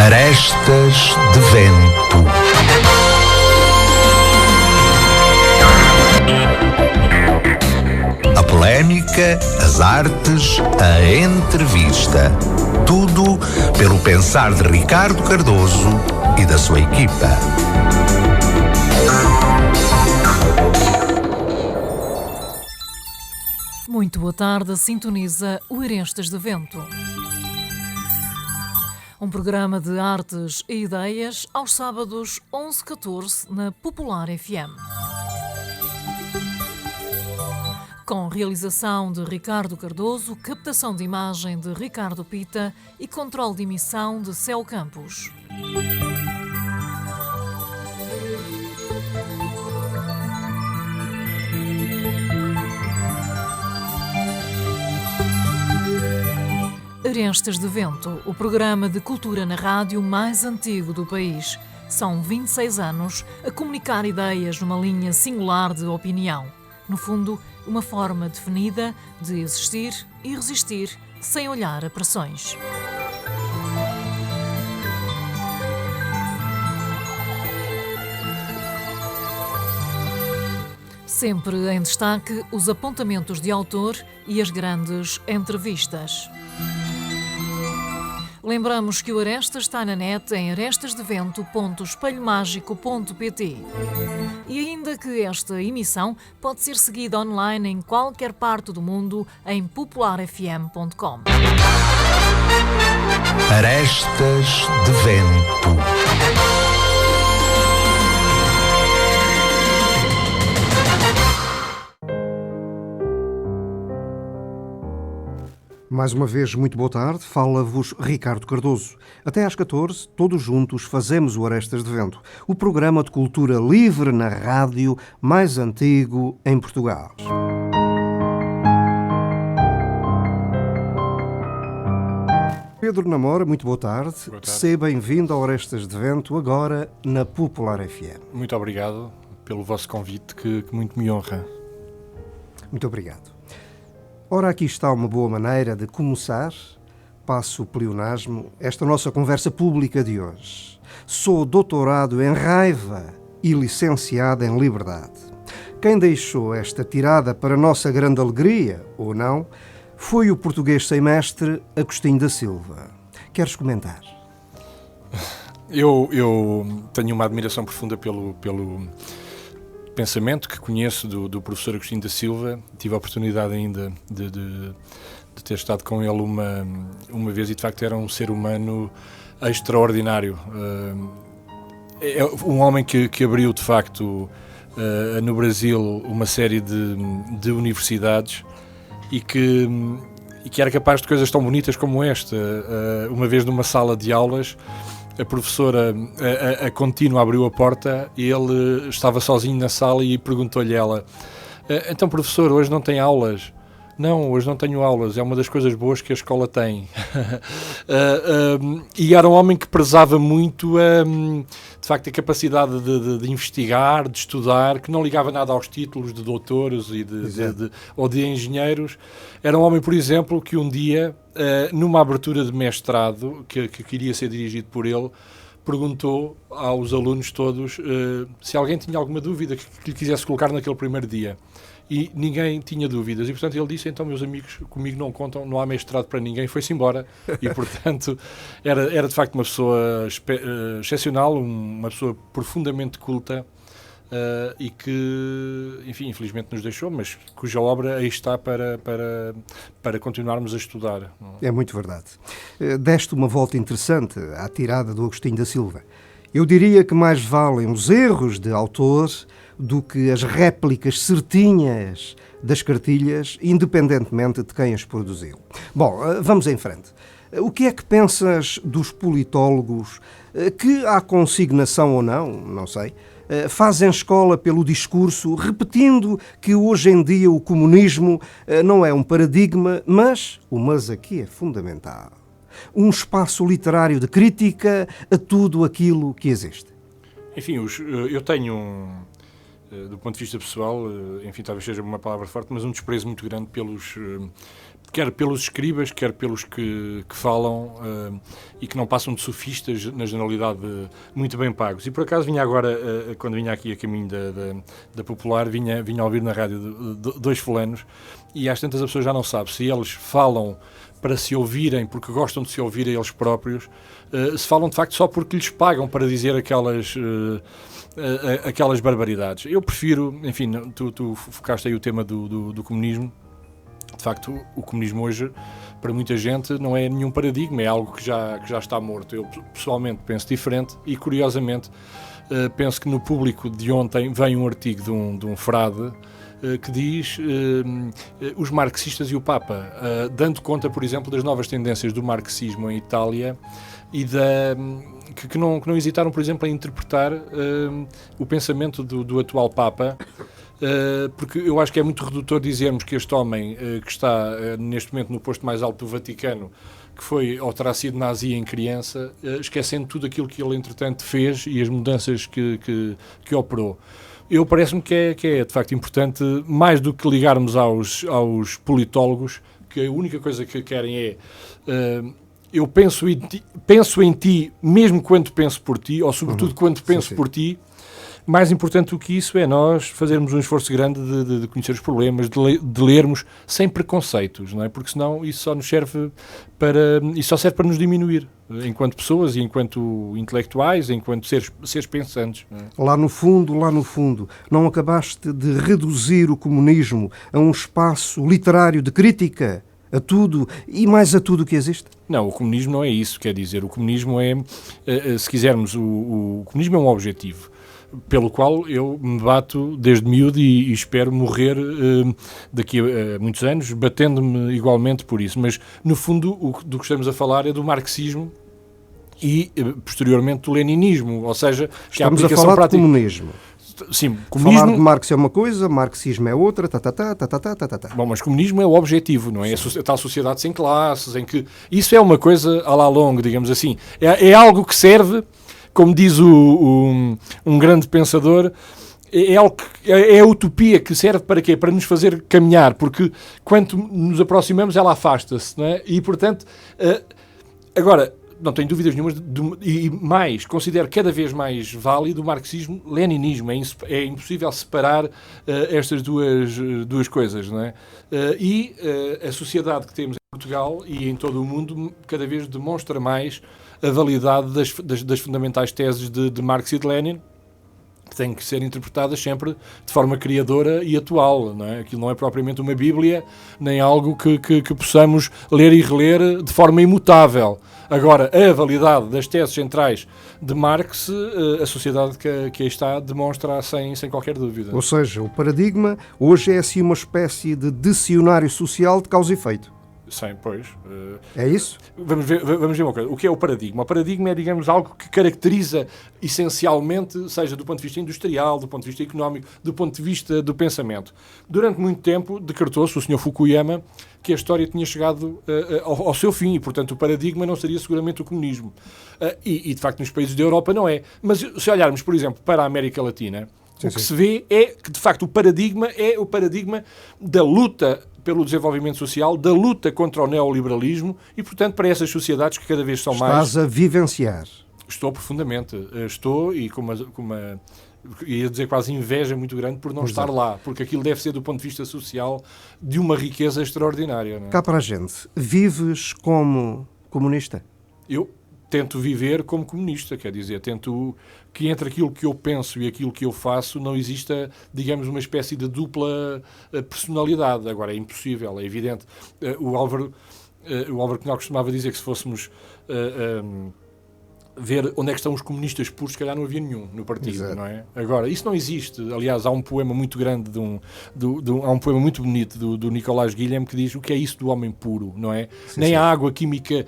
Arestas de Vento. A polémica, as artes, a entrevista. Tudo pelo pensar de Ricardo Cardoso e da sua equipa. Muito boa tarde, sintoniza o Arestas de Vento. Um programa de artes e ideias aos sábados 11h14 na Popular FM. Com realização de Ricardo Cardoso, captação de imagem de Ricardo Pita e controle de emissão de Céu Campos. Arestas de Vento, o programa de cultura na rádio mais antigo do país. São 26 anos a comunicar ideias numa linha singular de opinião. No fundo, uma forma definida de existir e resistir sem olhar a pressões. Sempre em destaque os apontamentos de autor e as grandes entrevistas. Lembramos que o Arestas está na net em arestasdevento.espelhomágico.pt e ainda que esta emissão pode ser seguida online em qualquer parte do mundo em popularfm.com. Arestas de Vento. Mais uma vez, muito boa tarde. Fala-vos Ricardo Cardoso. Até às 14, todos juntos fazemos o Arestas de Vento, o programa de cultura livre na rádio mais antigo em Portugal. Pedro Namora, muito boa tarde. Boa tarde. Seja bem-vindo ao Arestas de Vento, agora na Popular FM. Muito obrigado pelo vosso convite, que muito me honra. Muito obrigado. Ora, aqui está uma boa maneira de começar, passo o pleonasmo, esta nossa conversa pública de hoje. Sou doutorado em raiva e licenciado em liberdade. Quem deixou esta tirada para nossa grande alegria, ou não, foi o português sem mestre Agostinho da Silva. Queres comentar? Eu tenho uma admiração profunda pelo pensamento que conheço do professor Agostinho da Silva. Tive a oportunidade ainda de ter estado com ele uma vez e de facto era um ser humano extraordinário. É um homem que abriu de facto no Brasil uma série de universidades e que era capaz de coisas tão bonitas como esta. Uma vez numa sala de aulas, a professora, a contínua, abriu a porta e ele estava sozinho na sala e perguntou-lhe ela: então, professor, hoje não tem aulas? Não, hoje não tenho aulas, é uma das coisas boas que a escola tem. E era um homem que prezava muito, de facto, a capacidade de investigar, de estudar, que não ligava nada aos títulos de doutores ou de engenheiros. Era um homem, por exemplo, que um dia, numa abertura de mestrado, que iria ser dirigido por ele, perguntou aos alunos todos se alguém tinha alguma dúvida que lhe quisesse colocar naquele primeiro dia. E ninguém tinha dúvidas. E, portanto, ele disse: então, meus amigos, comigo não contam, não há mestrado para ninguém. Foi-se embora. E, portanto, era de facto uma pessoa excepcional, uma pessoa profundamente culta e que, enfim, infelizmente nos deixou, mas cuja obra aí está para continuarmos a estudar. É muito verdade. Deste uma volta interessante à tirada do Agostinho da Silva. Eu diria que mais valem os erros de autor do que as réplicas certinhas das cartilhas, independentemente de quem as produziu. Bom, vamos em frente. O que é que pensas dos politólogos que, à consignação ou não sei, fazem escola pelo discurso, repetindo que hoje em dia o comunismo não é um paradigma, mas o mas aqui é fundamental. Um espaço literário de crítica a tudo aquilo que existe. Enfim, eu tenho do ponto de vista pessoal, enfim, talvez seja uma palavra forte, mas um desprezo muito grande quer pelos escribas, quer pelos que falam e que não passam de sofistas, na generalidade, muito bem pagos. E por acaso vinha agora, quando vinha aqui a caminho da Popular, vinha a ouvir na rádio dois fulanos, e às tantas a pessoa já não sabe se eles falam para se ouvirem, porque gostam de se ouvir a eles próprios, se falam de facto só porque lhes pagam para dizer aquelas barbaridades. Eu prefiro, enfim, tu focaste aí o tema do comunismo. De facto, o comunismo hoje, para muita gente, não é nenhum paradigma, é algo que já está morto. Eu, pessoalmente, penso diferente e, curiosamente, penso que no Público de ontem vem um artigo de um frade que diz os marxistas e o Papa, dando conta, por exemplo, das novas tendências do marxismo em Itália e que não hesitaram, por exemplo, em interpretar o pensamento do atual Papa, porque eu acho que é muito redutor dizermos que este homem que está neste momento no posto mais alto do Vaticano, que foi ou terá sido nazi em criança, esquecendo tudo aquilo que ele entretanto fez e as mudanças que operou. Parece-me que é de facto importante, mais do que ligarmos aos politólogos, que a única coisa que querem é eu penso em ti mesmo quando penso por ti, ou sobretudo quando penso por ti. Mais importante do que isso é nós fazermos um esforço grande de conhecer os problemas, de lermos sem preconceitos, não é? Porque senão isso só serve para nos diminuir, enquanto pessoas e enquanto intelectuais, enquanto seres pensantes. Não é? Lá no fundo, não acabaste de reduzir o comunismo a um espaço literário de crítica a tudo e mais a tudo o que existe? Não, o comunismo não é isso, quer dizer, o comunismo é, se quisermos, o comunismo é um objetivo pelo qual eu me bato desde miúdo e espero morrer daqui a muitos anos, batendo-me igualmente por isso. Mas, no fundo, do que estamos a falar é do marxismo e, posteriormente, do leninismo, ou seja, que a aplicação estamos a falar prática... de comunismo. Sim, comunismo... Falar de Marx é uma coisa, marxismo é outra, Bom, mas comunismo é o objetivo, não é? A tal sociedade sem classes, em que... Isso é uma coisa à la longue, digamos assim. É algo que serve... Como diz um grande pensador, é a utopia que serve para quê? Para nos fazer caminhar, porque quanto nos aproximamos ela afasta-se, não é? E, portanto, agora, não tenho dúvidas nenhumas, e mais, considero cada vez mais válido o marxismo-leninismo. É impossível separar estas duas coisas, não é? E a sociedade que temos em Portugal e em todo o mundo cada vez demonstra mais a validade das fundamentais teses de Marx e de Lenin, que têm que ser interpretadas sempre de forma criadora e atual, não é? Aquilo não é propriamente uma Bíblia, nem algo que possamos ler e reler de forma imutável. Agora, a validade das teses centrais de Marx, a sociedade que aí está demonstra sem qualquer dúvida. Ou seja, o paradigma hoje é assim uma espécie de dicionário social de causa e efeito. Sim, pois. É isso? Vamos ver uma coisa. O que é o paradigma? O paradigma é, digamos, algo que caracteriza essencialmente, seja do ponto de vista industrial, do ponto de vista económico, do ponto de vista do pensamento. Durante muito tempo decretou-se o Sr. Fukuyama que a história tinha chegado ao seu fim e, portanto, o paradigma não seria seguramente o comunismo. E, de facto, nos países da Europa não é. Mas se olharmos, por exemplo, para a América Latina, o que se vê é que, de facto, o paradigma é o paradigma da luta pelo desenvolvimento social, da luta contra o neoliberalismo e, portanto, para essas sociedades que cada vez são mais... Estás a vivenciar. Estou profundamente. Estou e com uma ia dizer quase inveja muito grande por não estar lá, porque aquilo deve ser, do ponto de vista social, de uma riqueza extraordinária. Não é? Cá para a gente, vives como comunista? Eu tento viver como comunista, quer dizer, tento que entre aquilo que eu penso e aquilo que eu faço não exista, digamos, uma espécie de dupla personalidade. Agora, é impossível, é evidente. O Álvaro Cunhal costumava dizer que se fôssemos ver onde é que estão os comunistas puros, se calhar não havia nenhum no partido. Exato. Não é? Agora, isso não existe. Aliás, há um poema muito grande, há um poema muito bonito do Nicolás Guilhem que diz o que é isso do homem puro, não é? Sim, nem sim. A água química,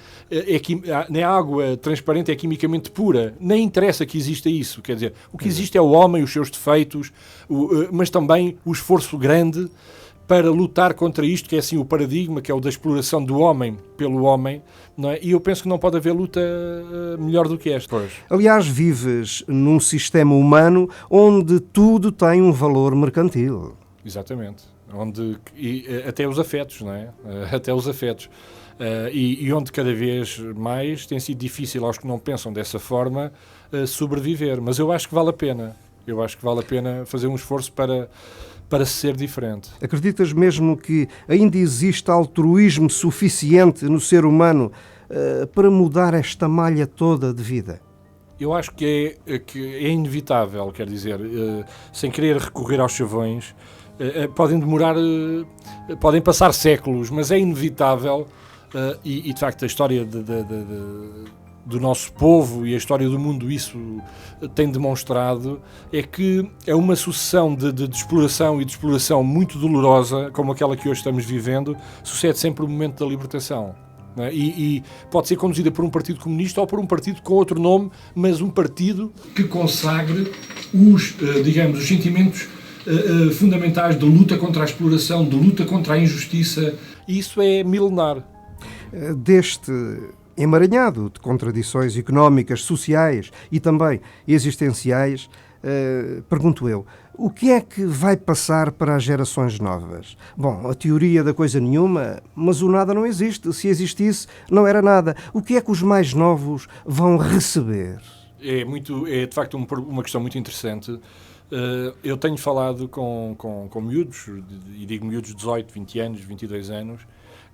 nem a água transparente é quimicamente pura. Nem interessa que exista isso. Quer dizer, o que existe é o homem, os seus defeitos, mas também o esforço grande para lutar contra isto, que é assim o paradigma, que é o da exploração do homem pelo homem, não é? E eu penso que não pode haver luta melhor do que esta. Pois. Aliás, vives num sistema humano onde tudo tem um valor mercantil. Exatamente. Até os afetos, não é? Até os afetos. E onde cada vez mais tem sido difícil aos que não pensam dessa forma sobreviver. Mas eu acho que vale a pena. Eu acho que vale a pena fazer um esforço para ser diferente. Acreditas mesmo que ainda existe altruísmo suficiente no ser humano para mudar esta malha toda de vida? Eu acho que é inevitável, quer dizer, sem querer recorrer aos chavões, podem passar séculos, mas é inevitável, e de facto a história do nosso povo e a história do mundo isso tem demonstrado, é que é uma sucessão de exploração e de exploração muito dolorosa, como aquela que hoje estamos vivendo, sucede sempre o momento da libertação. Não é? E pode ser conduzida por um partido comunista ou por um partido com outro nome, mas um partido que consagre os sentimentos fundamentais de luta contra a exploração, de luta contra a injustiça. E isso é milenar. Deste emaranhado de contradições económicas, sociais e também existenciais, pergunto eu, o que é que vai passar para as gerações novas? Bom, a teoria da coisa nenhuma, mas o nada não existe. Se existisse, não era nada. O que é que os mais novos vão receber? É de facto uma questão muito interessante. Eu tenho falado com miúdos, e digo miúdos de 18, 20 anos, 22 anos,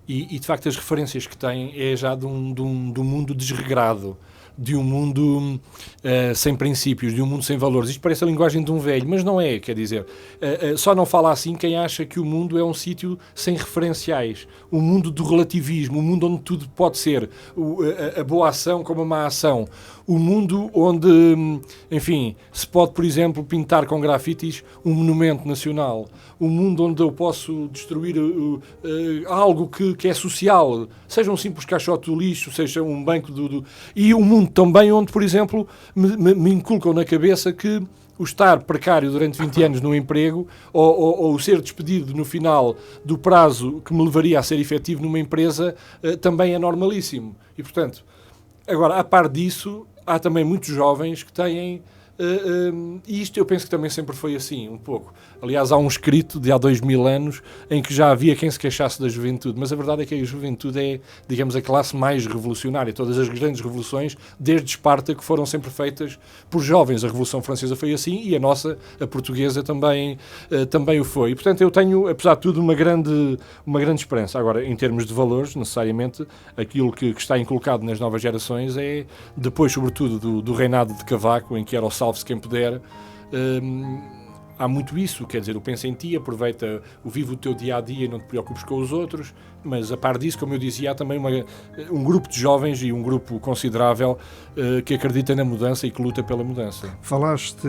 e de facto as referências que têm é já de um mundo desregrado, de um mundo sem princípios, de um mundo sem valores. Isto parece a linguagem de um velho, mas não é, quer dizer, só não fala assim quem acha que o mundo é um sítio sem referenciais, um mundo do relativismo, um mundo onde tudo pode ser, a boa ação como a má ação, o mundo onde, enfim, se pode, por exemplo, pintar com grafites um monumento nacional, um mundo onde eu posso destruir algo que é social, seja um simples caixote do lixo, seja um banco e um mundo também onde, por exemplo, me inculcam na cabeça que o estar precário durante 20 anos num emprego ou o ser despedido no final do prazo que me levaria a ser efetivo numa empresa também é normalíssimo. E, portanto, agora, a par disso, há também muitos jovens que têm... e isto eu penso que também sempre foi assim, um pouco. Aliás, há um escrito de há 2000 anos em que já havia quem se queixasse da juventude, mas a verdade é que a juventude é, digamos, a classe mais revolucionária. Todas as grandes revoluções, desde Esparta, que foram sempre feitas por jovens. A Revolução Francesa foi assim e a nossa, a portuguesa, também o foi. E, portanto, eu tenho, apesar de tudo, uma grande esperança. Agora, em termos de valores, necessariamente, aquilo que está inculcado nas novas gerações é, depois, sobretudo, do reinado de Cavaco, em que era o salve-se quem puder, há muito isso, quer dizer, o pensa em ti, aproveita, vive o teu dia-a-dia e não te preocupes com os outros, mas a par disso, como eu dizia, há também um grupo de jovens e um grupo considerável que acredita na mudança e que luta pela mudança. Falaste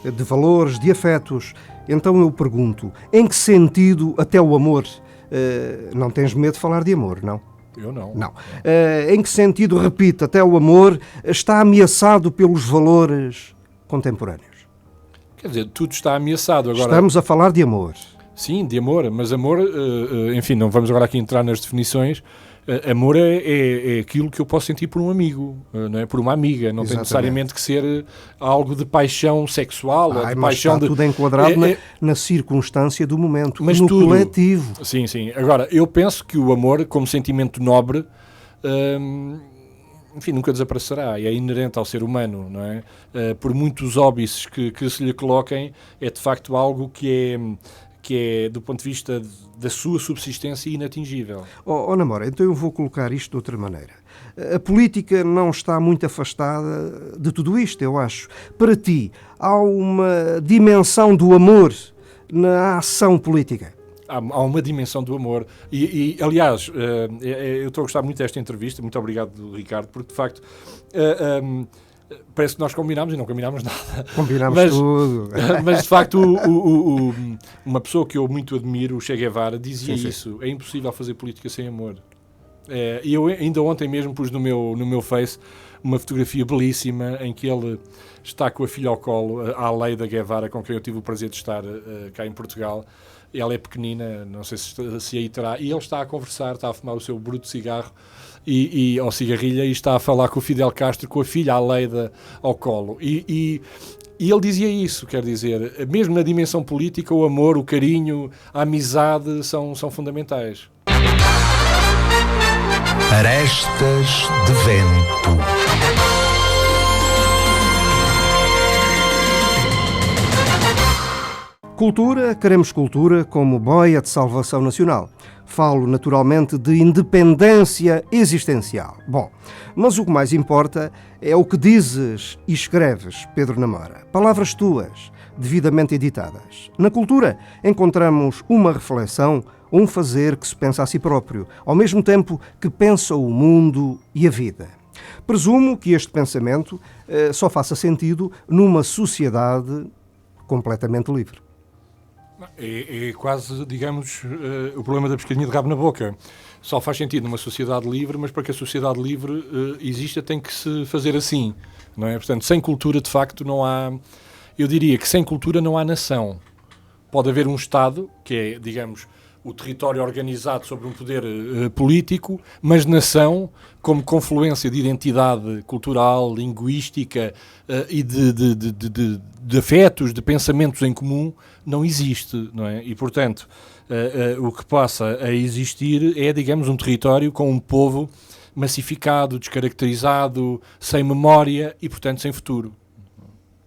de valores, de afetos, então eu pergunto, em que sentido até o amor? Não tens medo de falar de amor, não? Eu não. Não. Em que sentido, repito, até o amor está ameaçado pelos valores contemporâneos? Quer dizer, tudo está ameaçado agora. Estamos a falar de amor. Sim, de amor, mas amor, enfim, não vamos agora aqui entrar nas definições. Amor é aquilo que eu posso sentir por um amigo, não é? Por uma amiga, não tem necessariamente que ser algo de paixão sexual ou de paixão está tudo enquadrado na circunstância do momento, mas no tudo, coletivo. Sim, sim. Agora, eu penso que o amor, como sentimento nobre, enfim, nunca desaparecerá, é inerente ao ser humano, não é? Por muitos óbices que se lhe coloquem, é de facto algo que é, do ponto de vista da sua subsistência, inatingível. Namora, então eu vou colocar isto de outra maneira. A política não está muito afastada de tudo isto, eu acho. Para ti, há uma dimensão do amor na ação política? Há uma dimensão do amor e aliás, eu estou a gostar muito desta entrevista, muito obrigado, Ricardo, porque de facto parece que nós combinámos e não combinámos nada. Combinámos tudo. Mas de facto uma pessoa que eu muito admiro, o Che Guevara, dizia isso, é impossível fazer política sem amor. E eu ainda ontem mesmo pus no meu Face uma fotografia belíssima em que ele está com a filha ao colo, à Leida Guevara, com quem eu tive o prazer de estar cá em Portugal. ela é pequenina, não sei se aí terá, e ele está a conversar, está a fumar o seu bruto cigarro ou cigarrilha, e está a falar com o Fidel Castro, com a filha Aleida ao colo. E ele dizia isso, quer dizer, mesmo na dimensão política, o amor, o carinho, a amizade são fundamentais. Arestas de vento. Cultura, queremos cultura como boia de salvação nacional. Falo naturalmente de independência existencial. Bom, mas o que mais importa é o que dizes e escreves, Pedro Namora. Palavras tuas, devidamente editadas. Na cultura encontramos uma reflexão, um fazer que se pensa a si próprio, ao mesmo tempo que pensa o mundo e a vida. Presumo que este pensamento só faça sentido numa sociedade completamente livre. É quase, digamos, o problema da pescadinha de rabo na boca. Só faz sentido numa sociedade livre, mas para que a sociedade livre exista tem que se fazer assim, não é? Portanto, sem cultura, de facto, não há... Eu diria que sem cultura não há nação. Pode haver um Estado, que é, digamos, o território organizado sobre um poder político, mas nação, como confluência de identidade cultural, linguística e de afetos, de pensamentos em comum, não existe, não é? E, portanto, o que passa a existir é, digamos, um território com um povo massificado, descaracterizado, sem memória e, portanto, sem futuro.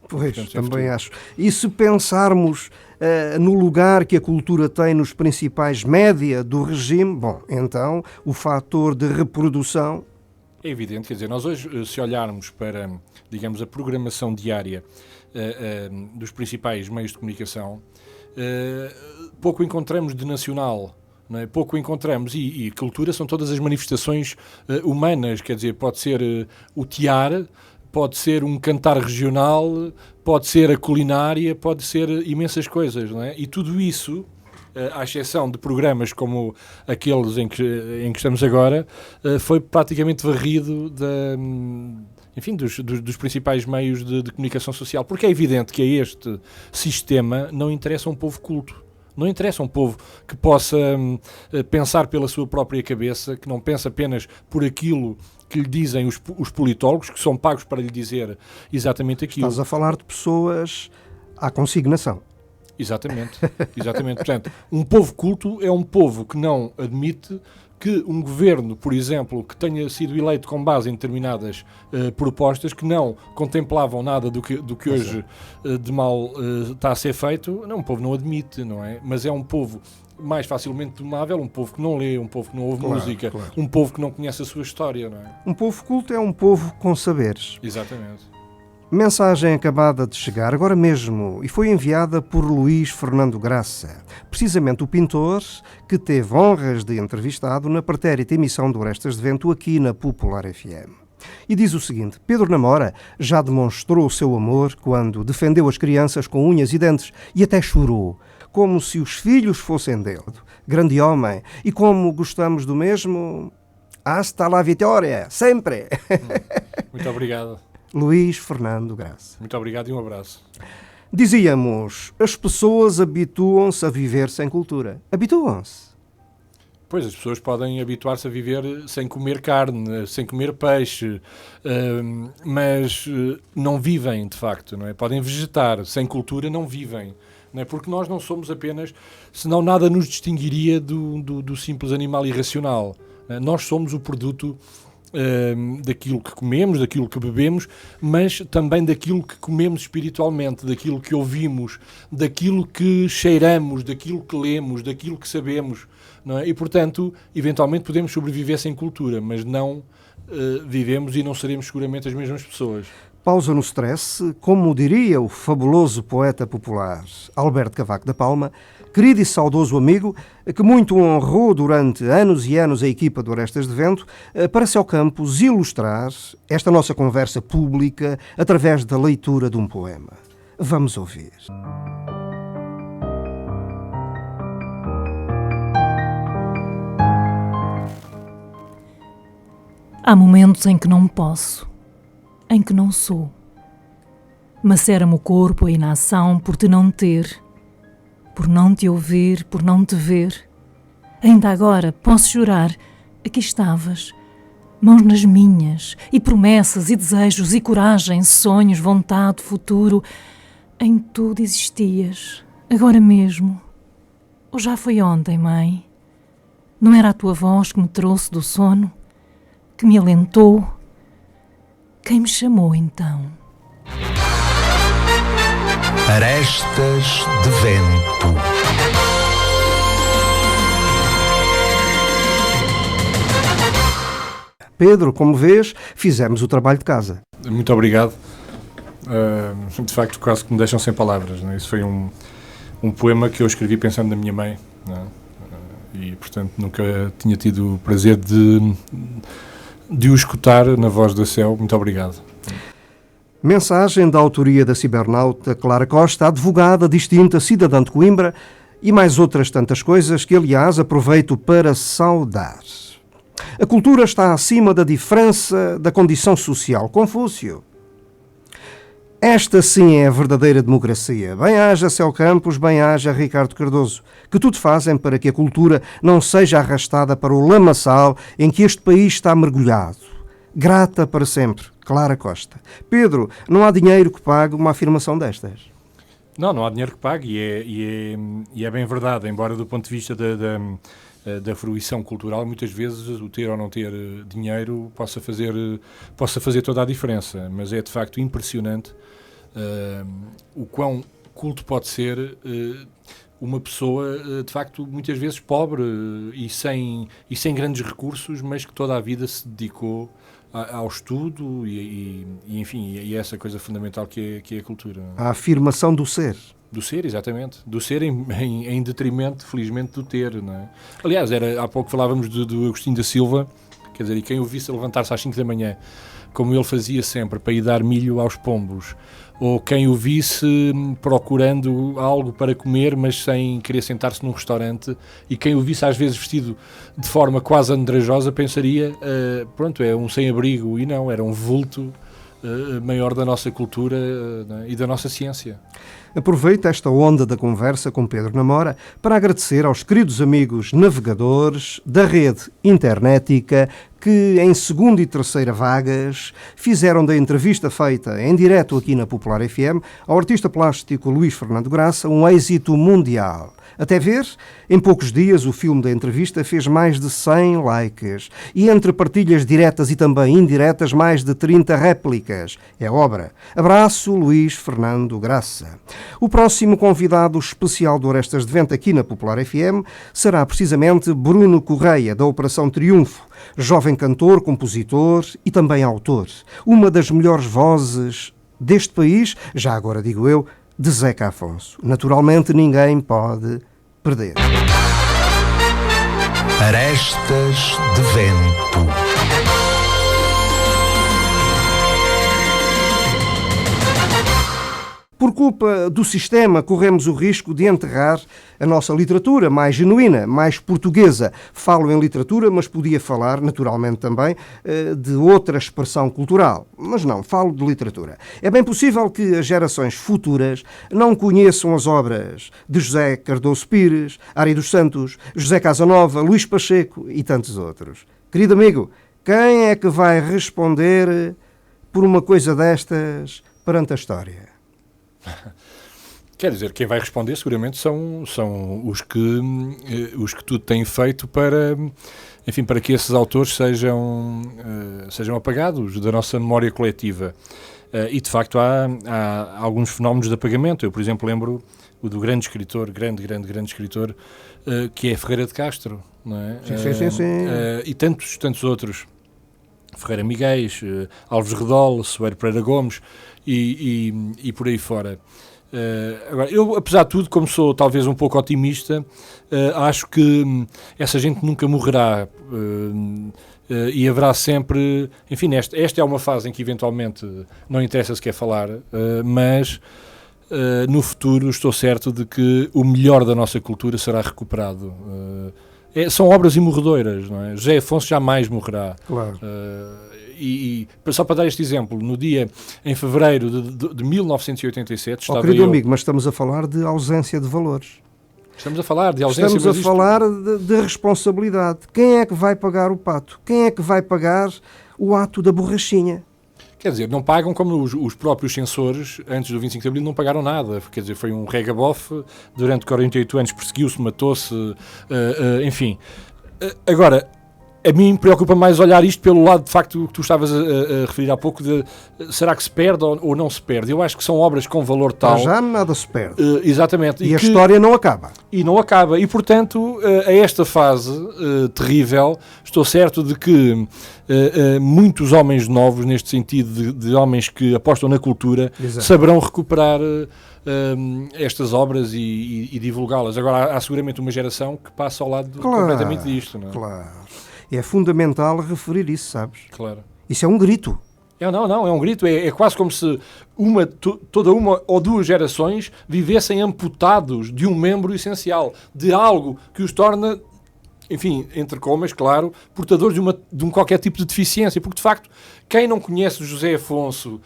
Pois, também acho. E se pensarmos no lugar que a cultura tem nos principais média do regime, bom, então o fator de reprodução... É evidente, quer dizer, nós hoje, se olharmos para, digamos, a programação diária dos principais meios de comunicação, pouco encontramos de nacional, não é? Pouco encontramos, e cultura são todas as manifestações humanas, quer dizer, pode ser o tear, pode ser um cantar regional, pode ser a culinária, pode ser imensas coisas, não é? E tudo isso, à exceção de programas como aqueles em que estamos agora, foi praticamente varrido dos principais meios de comunicação social. Porque é evidente que a este sistema não interessa um povo culto. Não interessa um povo que possa pensar pela sua própria cabeça, que não pensa apenas por aquilo que lhe dizem os politólogos, que são pagos para lhe dizer exatamente aquilo. Estás a falar de pessoas à consignação. Exatamente. Portanto, um povo culto é um povo que não admite que um governo, por exemplo, que tenha sido eleito com base em determinadas propostas que não contemplavam nada do que hoje de mal está a ser feito, um povo não admite, não é? Mas é um povo mais facilmente domável, um povo que não lê, um povo que não ouve música, um povo que não conhece a sua história, não é? Um povo culto é um povo com saberes. Exatamente. Mensagem acabada de chegar agora mesmo e foi enviada por Luís Fernando Graça, precisamente o pintor que teve honras de entrevistado na pretérita emissão do Arestas de Vento aqui na Popular FM. E diz o seguinte: Pedro Namora já demonstrou o seu amor quando defendeu as crianças com unhas e dentes e até chorou, como se os filhos fossem dele. Grande homem, e como gostamos do mesmo, hasta la vitória, sempre! Muito obrigado. Luís Fernando Graça. Muito obrigado e um abraço. Dizíamos, as pessoas habituam-se a viver sem cultura. Habituam-se. Pois, as pessoas podem habituar-se a viver sem comer carne, sem comer peixe, mas não vivem, de facto, não é? Podem vegetar, sem cultura não vivem. Não é? Porque nós não somos apenas, senão nada nos distinguiria do simples animal irracional. Nós somos o produto daquilo que comemos, daquilo que bebemos, mas também daquilo que comemos espiritualmente, daquilo que ouvimos, daquilo que cheiramos, daquilo que lemos, daquilo que sabemos, não é? E, portanto, eventualmente podemos sobreviver sem cultura, mas não vivemos e não seremos seguramente as mesmas pessoas. Pausa no stress, como diria o fabuloso poeta popular Alberto Cavaco da Palma, querido e saudoso amigo, que muito honrou durante anos e anos a equipa do Arestas de Vento, para Céu Campos ilustrar esta nossa conversa pública através da leitura de um poema. Vamos ouvir. Há momentos em que não posso, em que não sou. Macera-me o corpo a inação por te não ter. por não te ouvir, por não te ver. Ainda agora posso jurar, aqui estavas, mãos nas minhas, e promessas, e desejos, e coragem, sonhos, vontade, futuro. Em tudo existias, agora mesmo. Ou já foi ontem, mãe? Não era a tua voz que me trouxe do sono? Que me alentou? Quem me chamou então? Arestas de vento. Pedro, como vês, fizemos o trabalho de casa. Muito obrigado. De facto, quase que me deixam sem palavras. Não é? Isso foi um poema que eu escrevi pensando na minha mãe. Não é? E, portanto, nunca tinha tido o prazer de o escutar na voz do céu. Muito obrigado. Mensagem da autoria da cibernauta Clara Costa, advogada distinta, cidadã de Coimbra, e mais outras tantas coisas que, aliás, aproveito para saudar. A cultura está acima da diferença da condição social. Confúcio. Esta sim é a verdadeira democracia. Bem haja Céu Campos, bem haja Ricardo Cardoso, que tudo fazem para que a cultura não seja arrastada para o lamaçal em que este país está mergulhado. Grata para sempre, Clara Costa. Pedro, não há dinheiro que pague uma afirmação destas. Não há dinheiro que pague e é bem verdade, embora do ponto de vista da fruição cultural, muitas vezes o ter ou não ter dinheiro possa fazer toda a diferença, mas é de facto impressionante o quão culto pode ser uma pessoa de facto muitas vezes pobre e sem grandes recursos, mas que toda a vida se dedicou ao estudo e enfim, e essa coisa fundamental que é a cultura. A afirmação do ser. Do ser, exatamente. Do ser em detrimento, felizmente, do ter. Não é? Aliás, há pouco falávamos do Agostinho da Silva, quer dizer, e quem o visse levantar-se às 5 da manhã, como ele fazia sempre, para ir dar milho aos pombos, ou quem o visse procurando algo para comer, mas sem querer sentar-se num restaurante, e quem o visse às vezes vestido de forma quase andrajosa, pensaria, pronto, é um sem-abrigo, e não, era um vulto maior da nossa cultura e da nossa ciência. Aproveito esta onda da conversa com Pedro Namora para agradecer aos queridos amigos navegadores da rede internética que, em segunda e terceira vagas, fizeram da entrevista feita em direto aqui na Popular FM ao artista plástico Luís Fernando Graça um êxito mundial. Até ver, em poucos dias o filme da entrevista fez mais de 100 likes e entre partilhas diretas e também indiretas mais de 30 réplicas. É obra. Abraço, Luís Fernando Graça. O próximo convidado especial do Arestas de Vento aqui na Popular FM será precisamente Bruno Correia, da Operação Triunfo, jovem cantor, compositor e também autor. Uma das melhores vozes deste país, já agora digo eu, de Zeca Afonso. Naturalmente ninguém pode perder. Arestas de Vento. Por culpa do sistema, corremos o risco de enterrar a nossa literatura mais genuína, mais portuguesa. Falo em literatura, mas podia falar, naturalmente também, de outra expressão cultural. Mas não, falo de literatura. É bem possível que as gerações futuras não conheçam as obras de José Cardoso Pires, Ari dos Santos, José Casanova, Luís Pacheco e tantos outros. Querido amigo, quem é que vai responder por uma coisa destas perante a história? Quer dizer, quem vai responder seguramente são os que tudo têm feito para, enfim, para que esses autores sejam apagados da nossa memória coletiva. E, de facto, há alguns fenómenos de apagamento. Eu, por exemplo, lembro o do grande escritor, grande escritor, que é Ferreira de Castro, não é? Sim. E tantos outros. Ferreira Miguéis, Alves Redol, Soeiro Pereira Gomes e por aí fora. Agora, eu, apesar de tudo, como sou talvez um pouco otimista, acho que essa gente nunca morrerá e haverá sempre... Enfim, esta é uma fase em que eventualmente não interessa se quer falar, mas no futuro estou certo de que o melhor da nossa cultura será recuperado. São obras imorredoras, não é? José Afonso jamais morrerá. Claro. E só para dar este exemplo, em fevereiro de 1987... querido amigo, mas estamos a falar de ausência de valores. Estamos a falar de ausência. Estamos a falar de responsabilidade. Quem é que vai pagar o pato? Quem é que vai pagar o ato da borrachinha? Quer dizer, não pagam como os próprios censores, antes do 25 de Abril, não pagaram nada. Quer dizer, foi um regabof, durante 48 anos perseguiu-se, matou-se, enfim. Agora, a mim preocupa mais olhar isto pelo lado, de facto, que tu estavas a referir há pouco, de será que se perde ou não se perde? Eu acho que são obras com valor tal... Já nada se perde. Exatamente. E a história não acaba. E não acaba. E, portanto, a esta fase terrível, estou certo de que muitos homens novos, neste sentido de homens que apostam na cultura, Exato. saberão recuperar estas obras e divulgá-las. Agora, há seguramente uma geração que passa ao lado completamente disto. Não é? Claro. É fundamental referir isso, sabes? Claro. Isso é um grito. Não, é um grito. É quase como se toda uma ou duas gerações vivessem amputados de um membro essencial, de algo que os torna, enfim, entre comas, claro, portadores de um qualquer tipo de deficiência. Porque, de facto, quem não conhece José Afonso,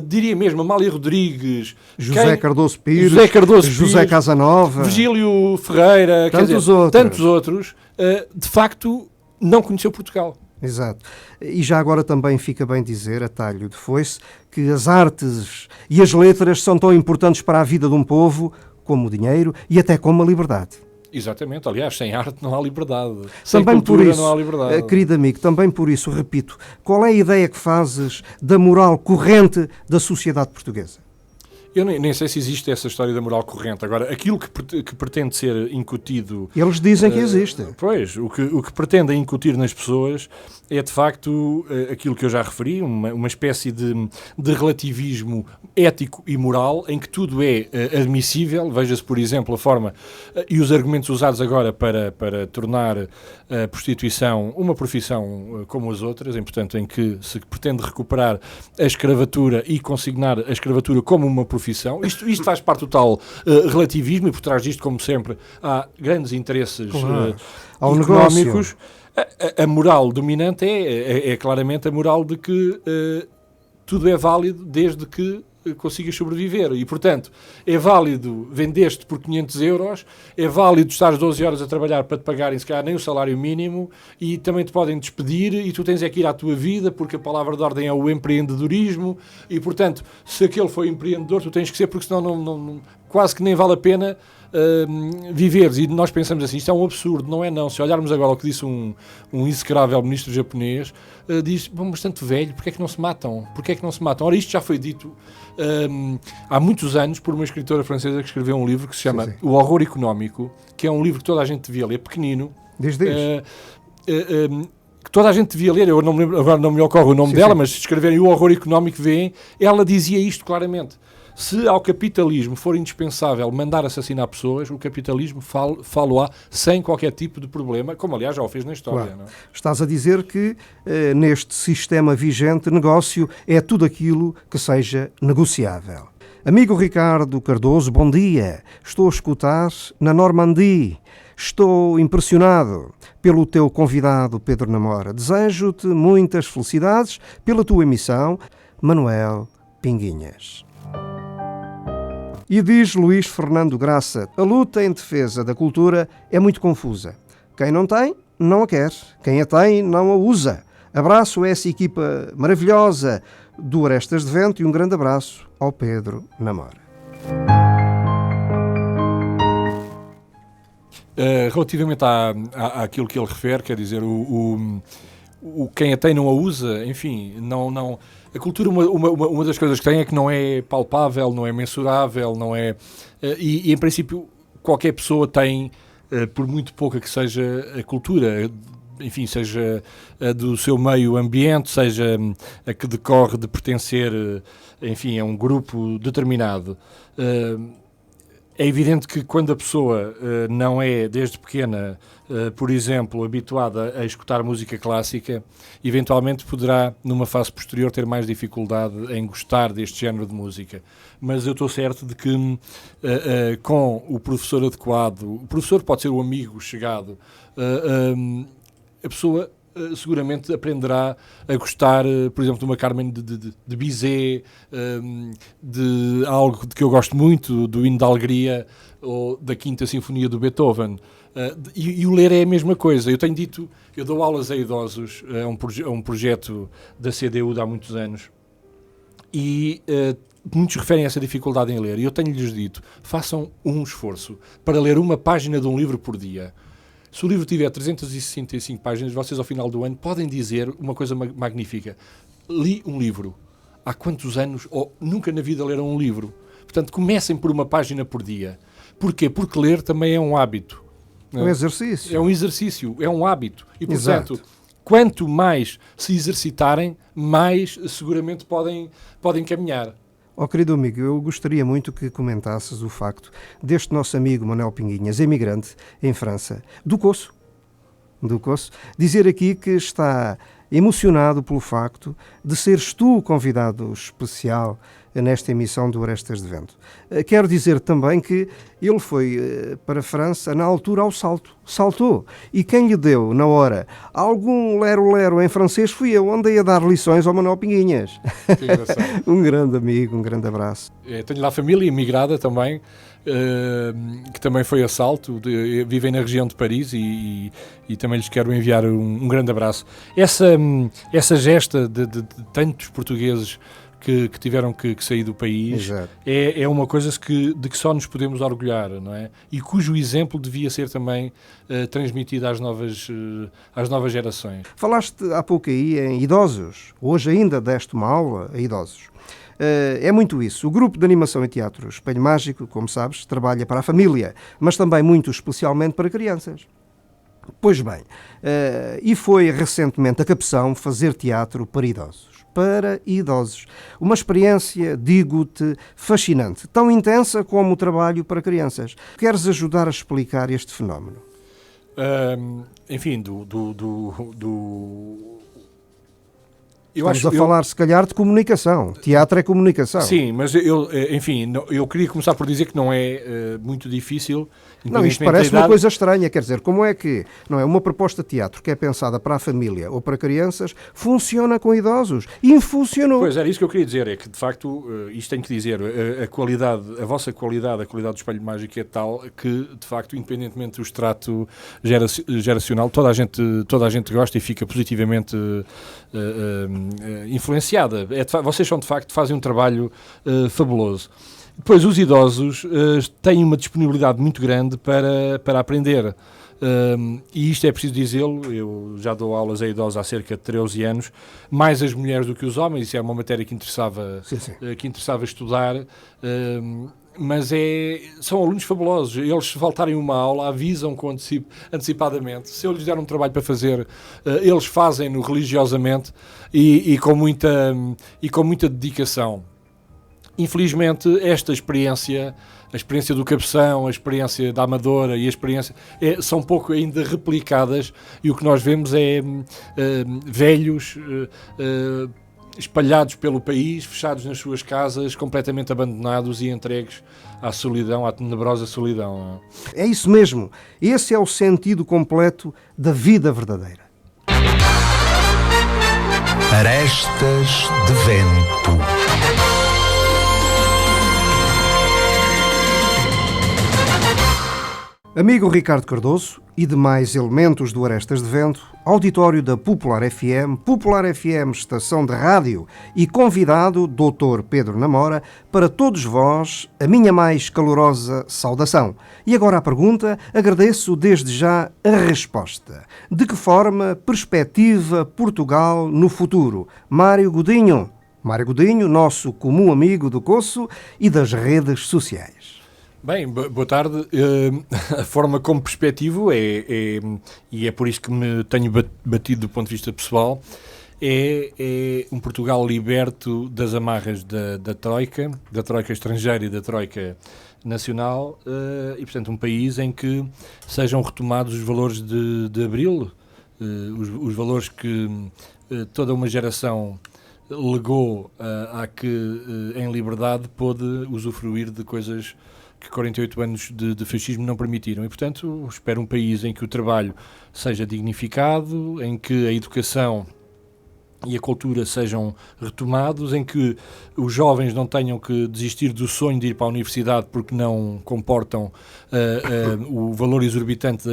diria mesmo Amália Rodrigues, José Cardoso Pires, José Casanova, Virgílio Ferreira, tantos outros, de facto, não conheceu Portugal. Exato. E já agora também fica bem dizer, a talho de foice, que as artes e as letras são tão importantes para a vida de um povo como o dinheiro e até como a liberdade. Exatamente. Aliás, sem arte não há liberdade. Sem Também cultura por isso, não há liberdade. querido amigo, também por isso, repito, qual é a ideia que fazes da moral corrente da sociedade portuguesa? Eu nem sei se existe essa história da moral corrente. Agora, aquilo que pretende ser incutido... Eles dizem que existe. Pois, o que pretende incutir nas pessoas é, de facto, aquilo que eu já referi, uma espécie de relativismo ético e moral, em que tudo é admissível. Veja-se, por exemplo, a forma e os argumentos usados agora para tornar a prostituição uma profissão como as outras, portanto, em que se pretende recuperar a escravatura e consignar a escravatura como uma profissão. Isto faz parte do tal relativismo, e por trás disto, como sempre, há grandes interesses económicos. A moral dominante é claramente a moral de que tudo é válido desde que consigas sobreviver. E, portanto, é válido vender-te por 500 euros, é válido estar 12 horas a trabalhar para te pagarem, se calhar, nem o salário mínimo, e também te podem despedir, e tu tens é que ir à tua vida, porque a palavra de ordem é o empreendedorismo, e, portanto, se aquele foi empreendedor, tu tens que ser, porque senão não, quase que nem vale a pena viveres. E nós pensamos assim, isto é um absurdo, não é não. Se olharmos agora o que disse um execrável ministro japonês, diz, bastante velho, porque é que não se matam? Porque é que não se matam? Ora, isto já foi dito há muitos anos por uma escritora francesa que escreveu um livro que se chama O Horror Económico, que é um livro que toda a gente devia ler, pequenino. Que toda a gente devia ler, eu não me lembro, agora não me ocorre o nome dela, mas se escreverem O Horror Económico, veem, ela dizia isto claramente. Se ao capitalismo for indispensável mandar assassinar pessoas, o capitalismo falo-á sem qualquer tipo de problema, como aliás já o fez na história. Claro. Não é? Estás a dizer que neste sistema vigente, negócio é tudo aquilo que seja negociável. Amigo Ricardo Cardoso, bom dia. Estou a escutar na Normandie. Estou impressionado pelo teu convidado Pedro Namora. Desejo-te muitas felicidades pela tua emissão. Manuel Pinguinhas. E diz Luís Fernando Graça, a luta em defesa da cultura é muito confusa. Quem não tem, não a quer. Quem a tem, não a usa. Abraço a essa equipa maravilhosa do Arestas de Vento e um grande abraço ao Pedro Namora. Relativamente àquilo que ele refere, quer dizer, quem a tem não a usa, enfim, não... A cultura, uma das coisas que tem é que não é palpável, não é mensurável, não é... E em princípio, qualquer pessoa tem, por muito pouca que seja a cultura, enfim, seja a do seu meio ambiente, seja a que decorre de pertencer, enfim, a um grupo determinado. É evidente que quando a pessoa não é, desde pequena, por exemplo, habituada a escutar música clássica, eventualmente poderá, numa fase posterior, ter mais dificuldade em gostar deste género de música. Mas eu estou certo de que com o professor adequado, o professor pode ser o amigo chegado, a pessoa seguramente aprenderá a gostar, por exemplo, de uma Carmen de Bizet, de algo de que eu gosto muito, do Hino da Alegria ou da Quinta Sinfonia do Beethoven. E o ler é a mesma coisa. Eu tenho dito, eu dou aulas a idosos, a um projeto da CDU de há muitos anos, e muitos referem a essa dificuldade em ler. E eu tenho-lhes dito, façam um esforço para ler uma página de um livro por dia. Se o livro tiver 365 páginas, vocês ao final do ano podem dizer uma coisa magnífica. Li um livro. Há quantos anos, ou nunca na vida leram um livro? Portanto, comecem por uma página por dia. Porquê? Porque ler também é um hábito. É um exercício. É um exercício, é um hábito. E, portanto, Exato. quanto mais se exercitarem, mais seguramente podem caminhar. Querido amigo, eu gostaria muito que comentasses o facto deste nosso amigo Manuel Pinguinhas, emigrante em França, do Coço, dizer aqui que está emocionado pelo facto de seres tu o convidado especial nesta emissão do Arestas de Vento. Quero dizer também que ele foi para a França na altura ao saltou, e quem lhe deu na hora algum lero-lero em francês fui eu, andei a dar lições ao Manuel Pinguinhas. Que engraçado. Um grande amigo, um grande abraço. Tenho lá família imigrada também, que também foi a salto, vivem na região de Paris e também lhes quero enviar um grande abraço. Essa gesta de tantos portugueses que tiveram que sair do país é uma coisa de que só nos podemos orgulhar, não é? E cujo exemplo devia ser também transmitido às novas gerações. Falaste há pouco aí em idosos, hoje ainda deste uma aula a idosos. É muito isso. O grupo de animação e teatro Espelho Mágico, como sabes, trabalha para a família, mas também muito especialmente para crianças. Pois bem, e foi recentemente a capção fazer teatro para idosos. Uma experiência, digo-te, fascinante, tão intensa como o trabalho para crianças. Queres ajudar a explicar este fenómeno? Enfim, Estamos a falar, se calhar, de comunicação. Teatro é comunicação. Sim, mas eu queria começar por dizer que não é muito difícil. Não, isto parece uma coisa estranha, quer dizer, como é que não é uma proposta de teatro que é pensada para a família ou para crianças, funciona com idosos? E funcionou. Pois, era isso que eu queria dizer, é que de facto, isto tenho que dizer, a vossa qualidade, a qualidade do Espelho Mágico é tal que, de facto, independentemente do extrato geracional, toda a gente gosta e fica positivamente influenciada. Vocês são, de facto, fazem um trabalho fabuloso. Depois, os idosos têm uma disponibilidade muito grande para aprender. E isto é preciso dizê-lo, eu já dou aulas a idosos há cerca de 13 anos, mais as mulheres do que os homens, isso é uma matéria que interessava estudar, mas são alunos fabulosos. Eles, se faltarem uma aula, avisam antecipadamente. Se eu lhes der um trabalho para fazer, eles fazem-no religiosamente e com muita dedicação. Infelizmente, esta experiência, a experiência do Cabeção, a experiência da Amadora e a experiência são pouco ainda replicadas, e o que nós vemos é velhos espalhados pelo país, fechados nas suas casas, completamente abandonados e entregues à solidão, à tenebrosa solidão. É isso mesmo. Esse é o sentido completo da vida verdadeira. Arestas de Vento. Amigo Ricardo Cardoso e demais elementos do Arestas de Vento, auditório da Popular FM, estação de rádio, e convidado Dr. Pedro Namora, para todos vós a minha mais calorosa saudação. E agora a pergunta, agradeço desde já a resposta. De que forma perspectiva Portugal no futuro? Mário Godinho, nosso comum amigo do Coço e das redes sociais. Bem, boa tarde. A forma como perspectivo e é por isso que me tenho batido do ponto de vista pessoal, é um Portugal liberto das amarras da Troika estrangeira e da Troika nacional, e portanto um país em que sejam retomados os valores de Abril, os valores que toda uma geração legou a que em liberdade pôde usufruir de coisas que 48 anos de fascismo não permitiram. E, portanto, espero um país em que o trabalho seja dignificado, em que a educação e a cultura sejam retomados, em que os jovens não tenham que desistir do sonho de ir para a universidade porque não comportam o valor exorbitante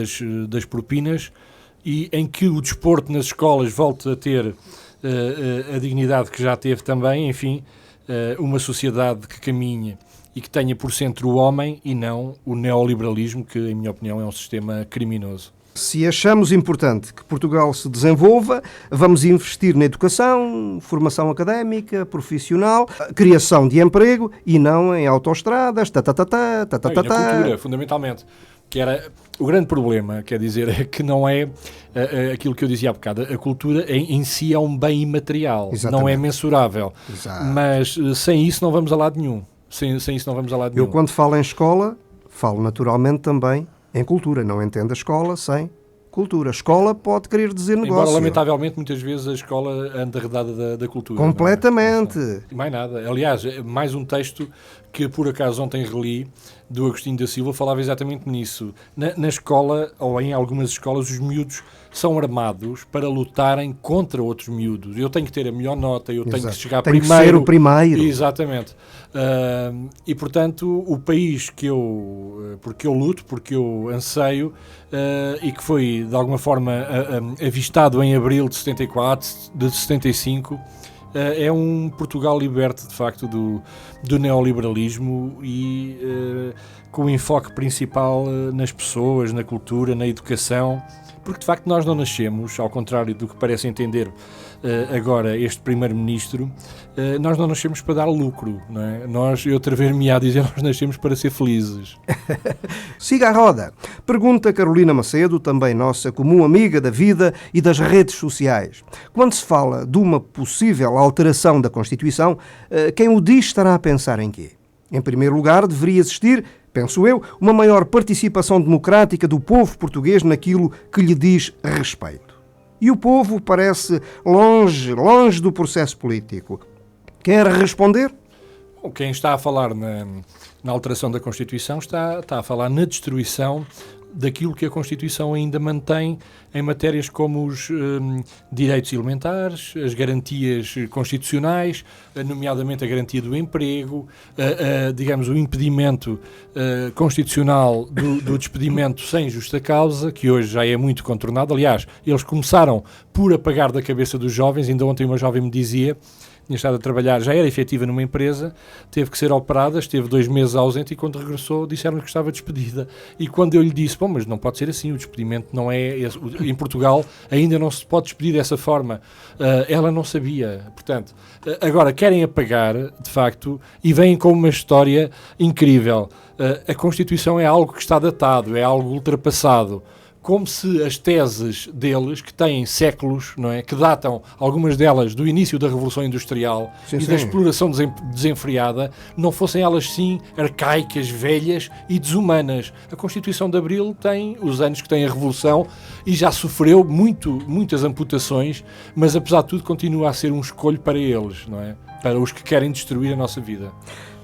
das propinas, e em que o desporto nas escolas volte a ter a dignidade que já teve também, enfim, uma sociedade que caminhe e que tenha por centro o homem e não o neoliberalismo, que, em minha opinião, é um sistema criminoso. Se achamos importante que Portugal se desenvolva, vamos investir na educação, formação académica, profissional, criação de emprego e não em autoestradas, E na cultura, fundamentalmente. Que era o grande problema, quer dizer, é que não é aquilo que eu dizia há bocado. A cultura em si é um bem imaterial, Exatamente. não é mensurável. Exato. Mas sem isso não vamos a lado nenhum. Sem isso não vamos a lado nenhum. Eu, quando falo em escola, falo naturalmente também em cultura. Não entendo a escola sem cultura. Escola pode querer dizer negócio. Embora, lamentavelmente, muitas vezes a escola anda arredada da cultura. Completamente. Não é? E mais nada. Aliás, mais um texto que, por acaso, ontem reli, do Agostinho da Silva, falava exatamente nisso. Na escola, ou em algumas escolas, os miúdos são armados para lutarem contra outros miúdos. Eu tenho que ter a melhor nota, eu tenho que chegar Tem primeiro. que ser o primeiro. Exatamente. E, portanto, o país porque eu luto, porque eu anseio, e que foi, de alguma forma, avistado em abril de 74, de 75, é um Portugal liberto, de facto, do neoliberalismo e com o enfoque principal nas pessoas, na cultura, na educação, porque, de facto, nós não nascemos, ao contrário do que parece entender agora este Primeiro-Ministro, nós não nascemos para dar lucro, não é? Eu atrever-me a dizer, nós nascemos para ser felizes. Siga a roda. Pergunta Carolina Macedo, também nossa comum amiga da vida e das redes sociais. Quando se fala de uma possível alteração da Constituição, quem o diz estará a pensar em quê? Em primeiro lugar, deveria existir, penso eu, uma maior participação democrática do povo português naquilo que lhe diz respeito. E o povo parece longe do processo político. Quer responder? Bom, quem está a falar na alteração da Constituição está a falar na destruição daquilo que a Constituição ainda mantém em matérias como os direitos elementares, as garantias constitucionais, nomeadamente a garantia do emprego, digamos, o impedimento constitucional do despedimento sem justa causa, que hoje já é muito contornado. Aliás, eles começaram por apagar da cabeça dos jovens. Ainda ontem uma jovem me dizia, tinha estado a trabalhar, já era efetiva numa empresa, teve que ser operada, esteve 2 meses ausente e quando regressou disseram-lhe que estava despedida. E quando eu lhe disse, bom, mas não pode ser assim, o despedimento não é esse. Em Portugal ainda não se pode despedir dessa forma. Ela não sabia. Portanto, agora querem apagar, de facto, e vêm com uma história incrível. A Constituição é algo que está datado, é algo ultrapassado. Como se as teses deles, que têm séculos, não é? Que datam, algumas delas, do início da Revolução Industrial da exploração desenfreada, não fossem elas, sim, arcaicas, velhas e desumanas. A Constituição de Abril tem os anos que tem a Revolução e já sofreu muitas amputações, mas, apesar de tudo, continua a ser um escolho para eles, não é? Para os que querem destruir a nossa vida.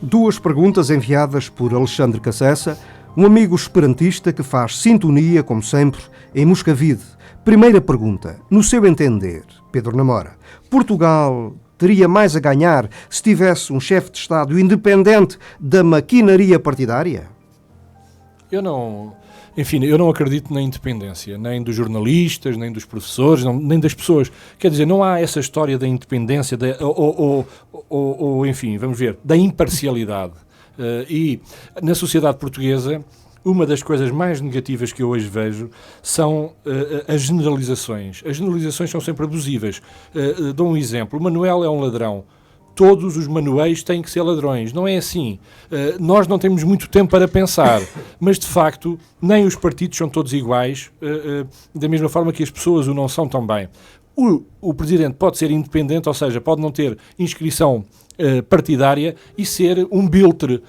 2 perguntas enviadas por Alexandre Cassessa, um amigo esperantista que faz sintonia, como sempre, em Moscavide. Primeira pergunta. No seu entender, Pedro Namora, Portugal teria mais a ganhar se tivesse um chefe de Estado independente da maquinaria partidária? Eu não acredito na independência, nem dos jornalistas, nem dos professores, nem das pessoas. Quer dizer, não há essa história da independência, ou enfim, vamos ver, da imparcialidade. E na sociedade portuguesa, uma das coisas mais negativas que eu hoje vejo são as generalizações. As generalizações são sempre abusivas. Dou um exemplo. O Manuel é um ladrão. Todos os Manuéis têm que ser ladrões. Não é assim. Nós não temos muito tempo para pensar, mas, de facto, nem os partidos são todos iguais, da mesma forma que as pessoas o não são também. O Presidente pode ser independente, ou seja, pode não ter inscrição partidária e ser um biltre,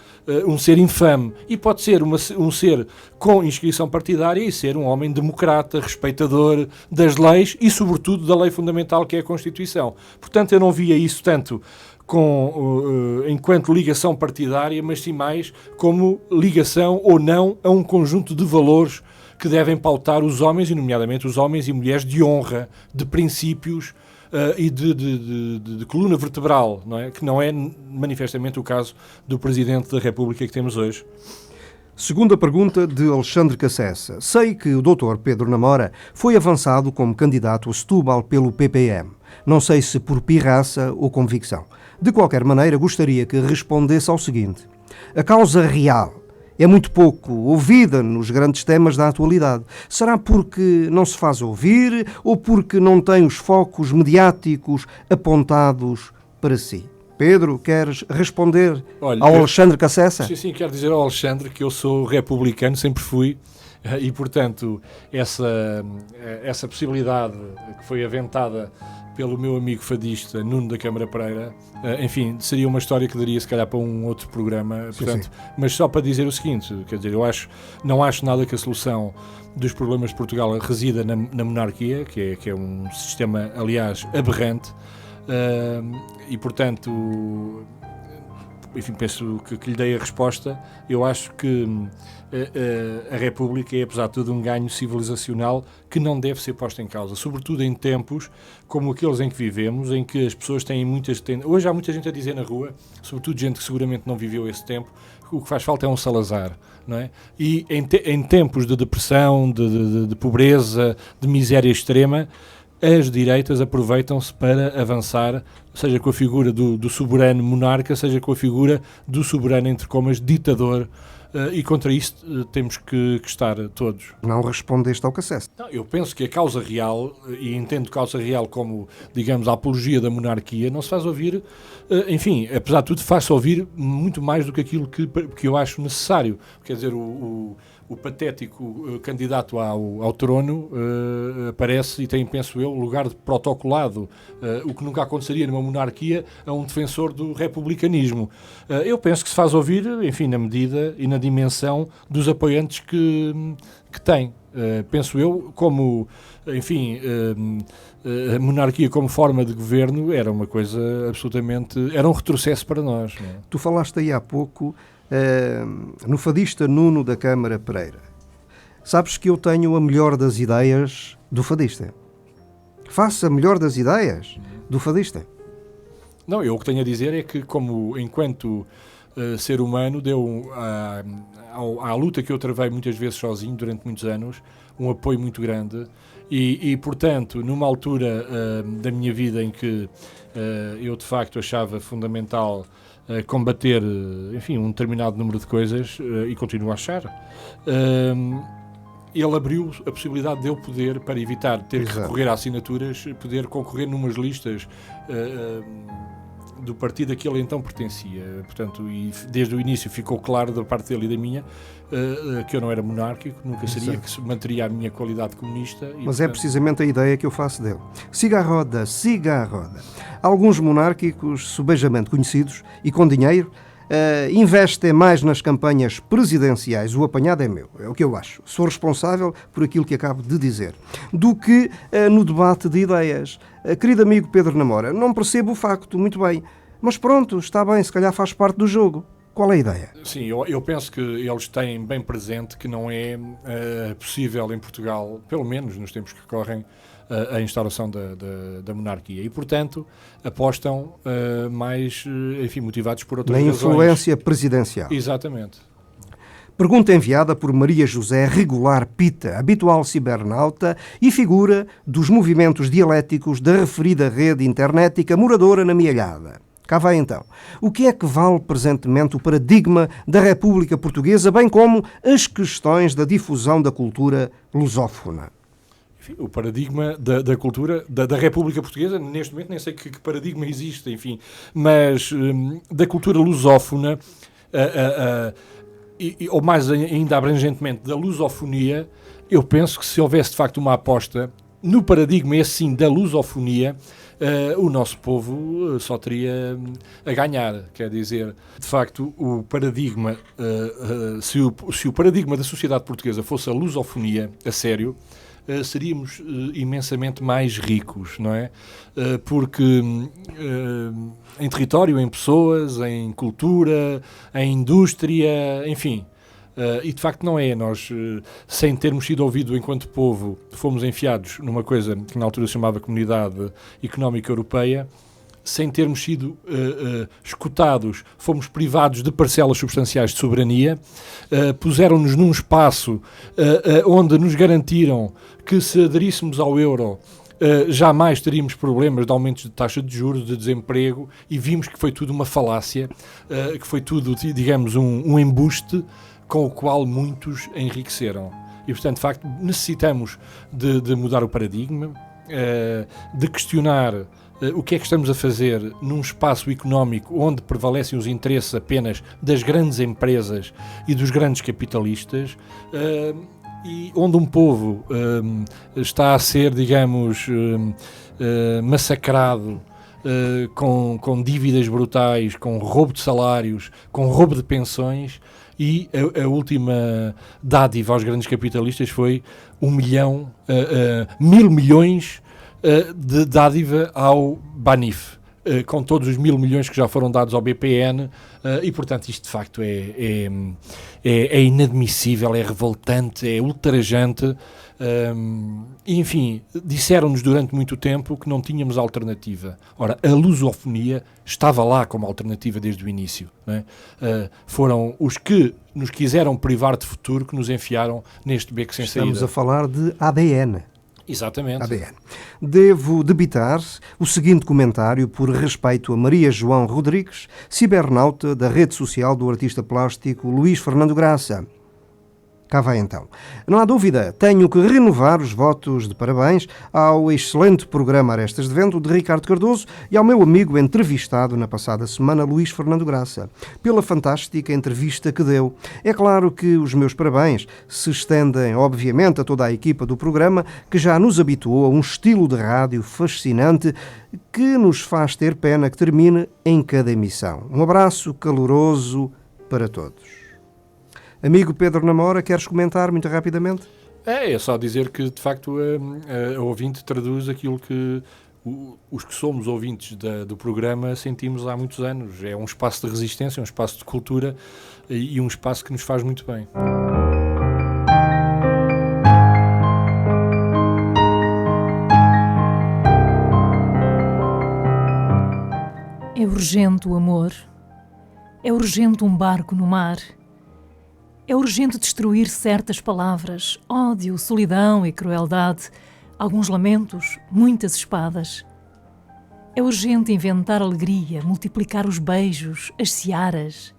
um ser infame, e pode ser um ser com inscrição partidária e ser um homem democrata, respeitador das leis e, sobretudo, da lei fundamental que é a Constituição. Portanto, eu não via isso tanto enquanto ligação partidária, mas sim mais como ligação ou não a um conjunto de valores que devem pautar os homens, e nomeadamente os homens e mulheres de honra, de princípios e de coluna vertebral, não é? Que não é manifestamente o caso do Presidente da República que temos hoje. Segunda pergunta de Alexandre Cassessa. Sei que o Dr. Pedro Namora foi avançado como candidato a Setúbal pelo PPM. Não sei se por pirraça ou convicção. De qualquer maneira, gostaria que respondesse ao seguinte. A causa real é muito pouco ouvida nos grandes temas da atualidade. Será porque não se faz ouvir ou porque não tem os focos mediáticos apontados para si? Pedro, queres responder ao Alexandre Cassessa? Sim, quero dizer ao Alexandre que eu sou republicano, sempre fui, e, portanto, essa possibilidade que foi aventada pelo meu amigo fadista Nuno da Câmara Pereira, enfim, seria uma história que daria se calhar para um outro programa, portanto, sim. Mas só para dizer o seguinte, quer dizer, não acho nada que a solução dos problemas de Portugal resida na monarquia, que é um sistema, aliás, aberrante, e, portanto, enfim, penso que lhe dei a resposta. Eu acho que a República é, apesar de tudo, um ganho civilizacional que não deve ser posto em causa, sobretudo em tempos como aqueles em que vivemos, em que as pessoas têm hoje há muita gente a dizer na rua, sobretudo gente que seguramente não viveu esse tempo, o que faz falta é um Salazar, não é? E em tempos de depressão, de pobreza, de miséria extrema, as direitas aproveitam-se para avançar, seja com a figura do soberano monarca, seja com a figura do soberano, entre comas, ditador, e contra isto temos que estar todos. Não respondeste ao Cassessa. Não, eu penso que a causa real, e entendo causa real como, digamos, a apologia da monarquia, não se faz ouvir, enfim, apesar de tudo, faz-se ouvir muito mais do que aquilo que eu acho necessário. Quer dizer, o patético candidato ao trono aparece e tem, penso eu, lugar de protocolado, o que nunca aconteceria numa monarquia, a um defensor do republicanismo. Eu penso que se faz ouvir, enfim, na medida e na dimensão dos apoiantes que tem. Penso eu, como, enfim, a monarquia como forma de governo era uma coisa absolutamente... era um retrocesso para nós. Não é? Tu falaste aí há pouco no fadista Nuno da Câmara Pereira. Sabes que eu tenho a melhor das ideias do fadista. Faço a melhor das ideias do fadista. Não, eu o que tenho a dizer é que, como enquanto ser humano, deu à luta que eu travei muitas vezes sozinho durante muitos anos, um apoio muito grande e portanto, numa altura da minha vida em que eu de facto achava fundamental combater, enfim, um determinado número de coisas, e continuo a achar, ele abriu a possibilidade de eu poder, para evitar ter que recorrer a assinaturas, poder concorrer numas listas do partido a que ele então pertencia. Portanto, e desde o início ficou claro da parte dele e da minha que eu não era monárquico, nunca seria, que manteria a minha qualidade comunista. Mas portanto... é precisamente a ideia que eu faço dele. Siga a roda, siga a roda. Alguns monárquicos subejamente conhecidos e com dinheiro investem mais nas campanhas presidenciais, o apanhado é meu, é o que eu acho. Sou responsável por aquilo que acabo de dizer, do que no debate de ideias. Querido amigo Pedro Namora, não percebo o facto, muito bem, mas pronto, está bem, se calhar faz parte do jogo. Qual é a ideia? Sim, eu penso que eles têm bem presente que não é possível em Portugal, pelo menos nos tempos que correm, a instauração da monarquia e, portanto, apostam mais, enfim, motivados por outras razões. Na influência presidencial. Exatamente. Pergunta enviada por Maria José Regular Pita, habitual cibernauta e figura dos movimentos dialéticos da referida rede internética moradora na Mialhada. Cá vai então. O que é que vale presentemente o paradigma da República Portuguesa, bem como as questões da difusão da cultura lusófona? Enfim, o paradigma da cultura da República Portuguesa, neste momento nem sei que paradigma existe, enfim, mas da cultura lusófona, ou mais ainda abrangentemente da lusofonia, eu penso que se houvesse de facto uma aposta no paradigma, esse sim, da lusofonia, o nosso povo só teria a ganhar. Quer dizer, de facto, o paradigma, se o paradigma da sociedade portuguesa fosse a lusofonia, a sério, seríamos imensamente mais ricos, não é? Porque em território, em pessoas, em cultura, em indústria, enfim. E de facto não é. Nós, sem termos sido ouvidos enquanto povo, fomos enfiados numa coisa que na altura se chamava Comunidade Económica Europeia. Sem termos sido escutados, fomos privados de parcelas substanciais de soberania, puseram-nos num espaço onde nos garantiram que se aderíssemos ao euro jamais teríamos problemas de aumentos de taxa de juros, de desemprego, e vimos que foi tudo uma falácia, que foi tudo, digamos, um embuste com o qual muitos enriqueceram. E, portanto, de facto, necessitamos de mudar o paradigma, de questionar o que é que estamos a fazer num espaço económico onde prevalecem os interesses apenas das grandes empresas e dos grandes capitalistas, e onde um povo está a ser, digamos, massacrado com dívidas brutais, com roubo de salários, com roubo de pensões, e a última dádiva aos grandes capitalistas foi 1.000 milhões de dádiva ao Banif, com todos os 1.000 milhões que já foram dados ao BPN, e portanto isto de facto é inadmissível, é revoltante, é ultrajante, e, enfim, disseram-nos durante muito tempo que não tínhamos alternativa. Ora, a lusofonia estava lá como alternativa desde o início, não é? Foram os que nos quiseram privar de futuro que nos enfiaram neste beco sem saída. Estamos a falar de ADN. Exatamente. ADN. Devo debitar o seguinte comentário por respeito a Maria João Rodrigues, cibernauta da rede social do artista plástico Luís Fernando Graça. Cá vai então. Não há dúvida, tenho que renovar os votos de parabéns ao excelente programa Arestas de Vento de Ricardo Cardoso e ao meu amigo entrevistado na passada semana, Luís Fernando Graça, pela fantástica entrevista que deu. É claro que os meus parabéns se estendem, obviamente, a toda a equipa do programa, que já nos habituou a um estilo de rádio fascinante que nos faz ter pena que termine em cada emissão. Um abraço caloroso para todos. Amigo Pedro Namora, queres comentar muito rapidamente? É só dizer que, de facto, a ouvinte traduz aquilo que os que somos ouvintes do programa sentimos há muitos anos. É um espaço de resistência, um espaço de cultura e um espaço que nos faz muito bem. É urgente o amor. É urgente um barco no mar. É urgente destruir certas palavras, ódio, solidão e crueldade, alguns lamentos, muitas espadas. É urgente inventar alegria, multiplicar os beijos, as searas.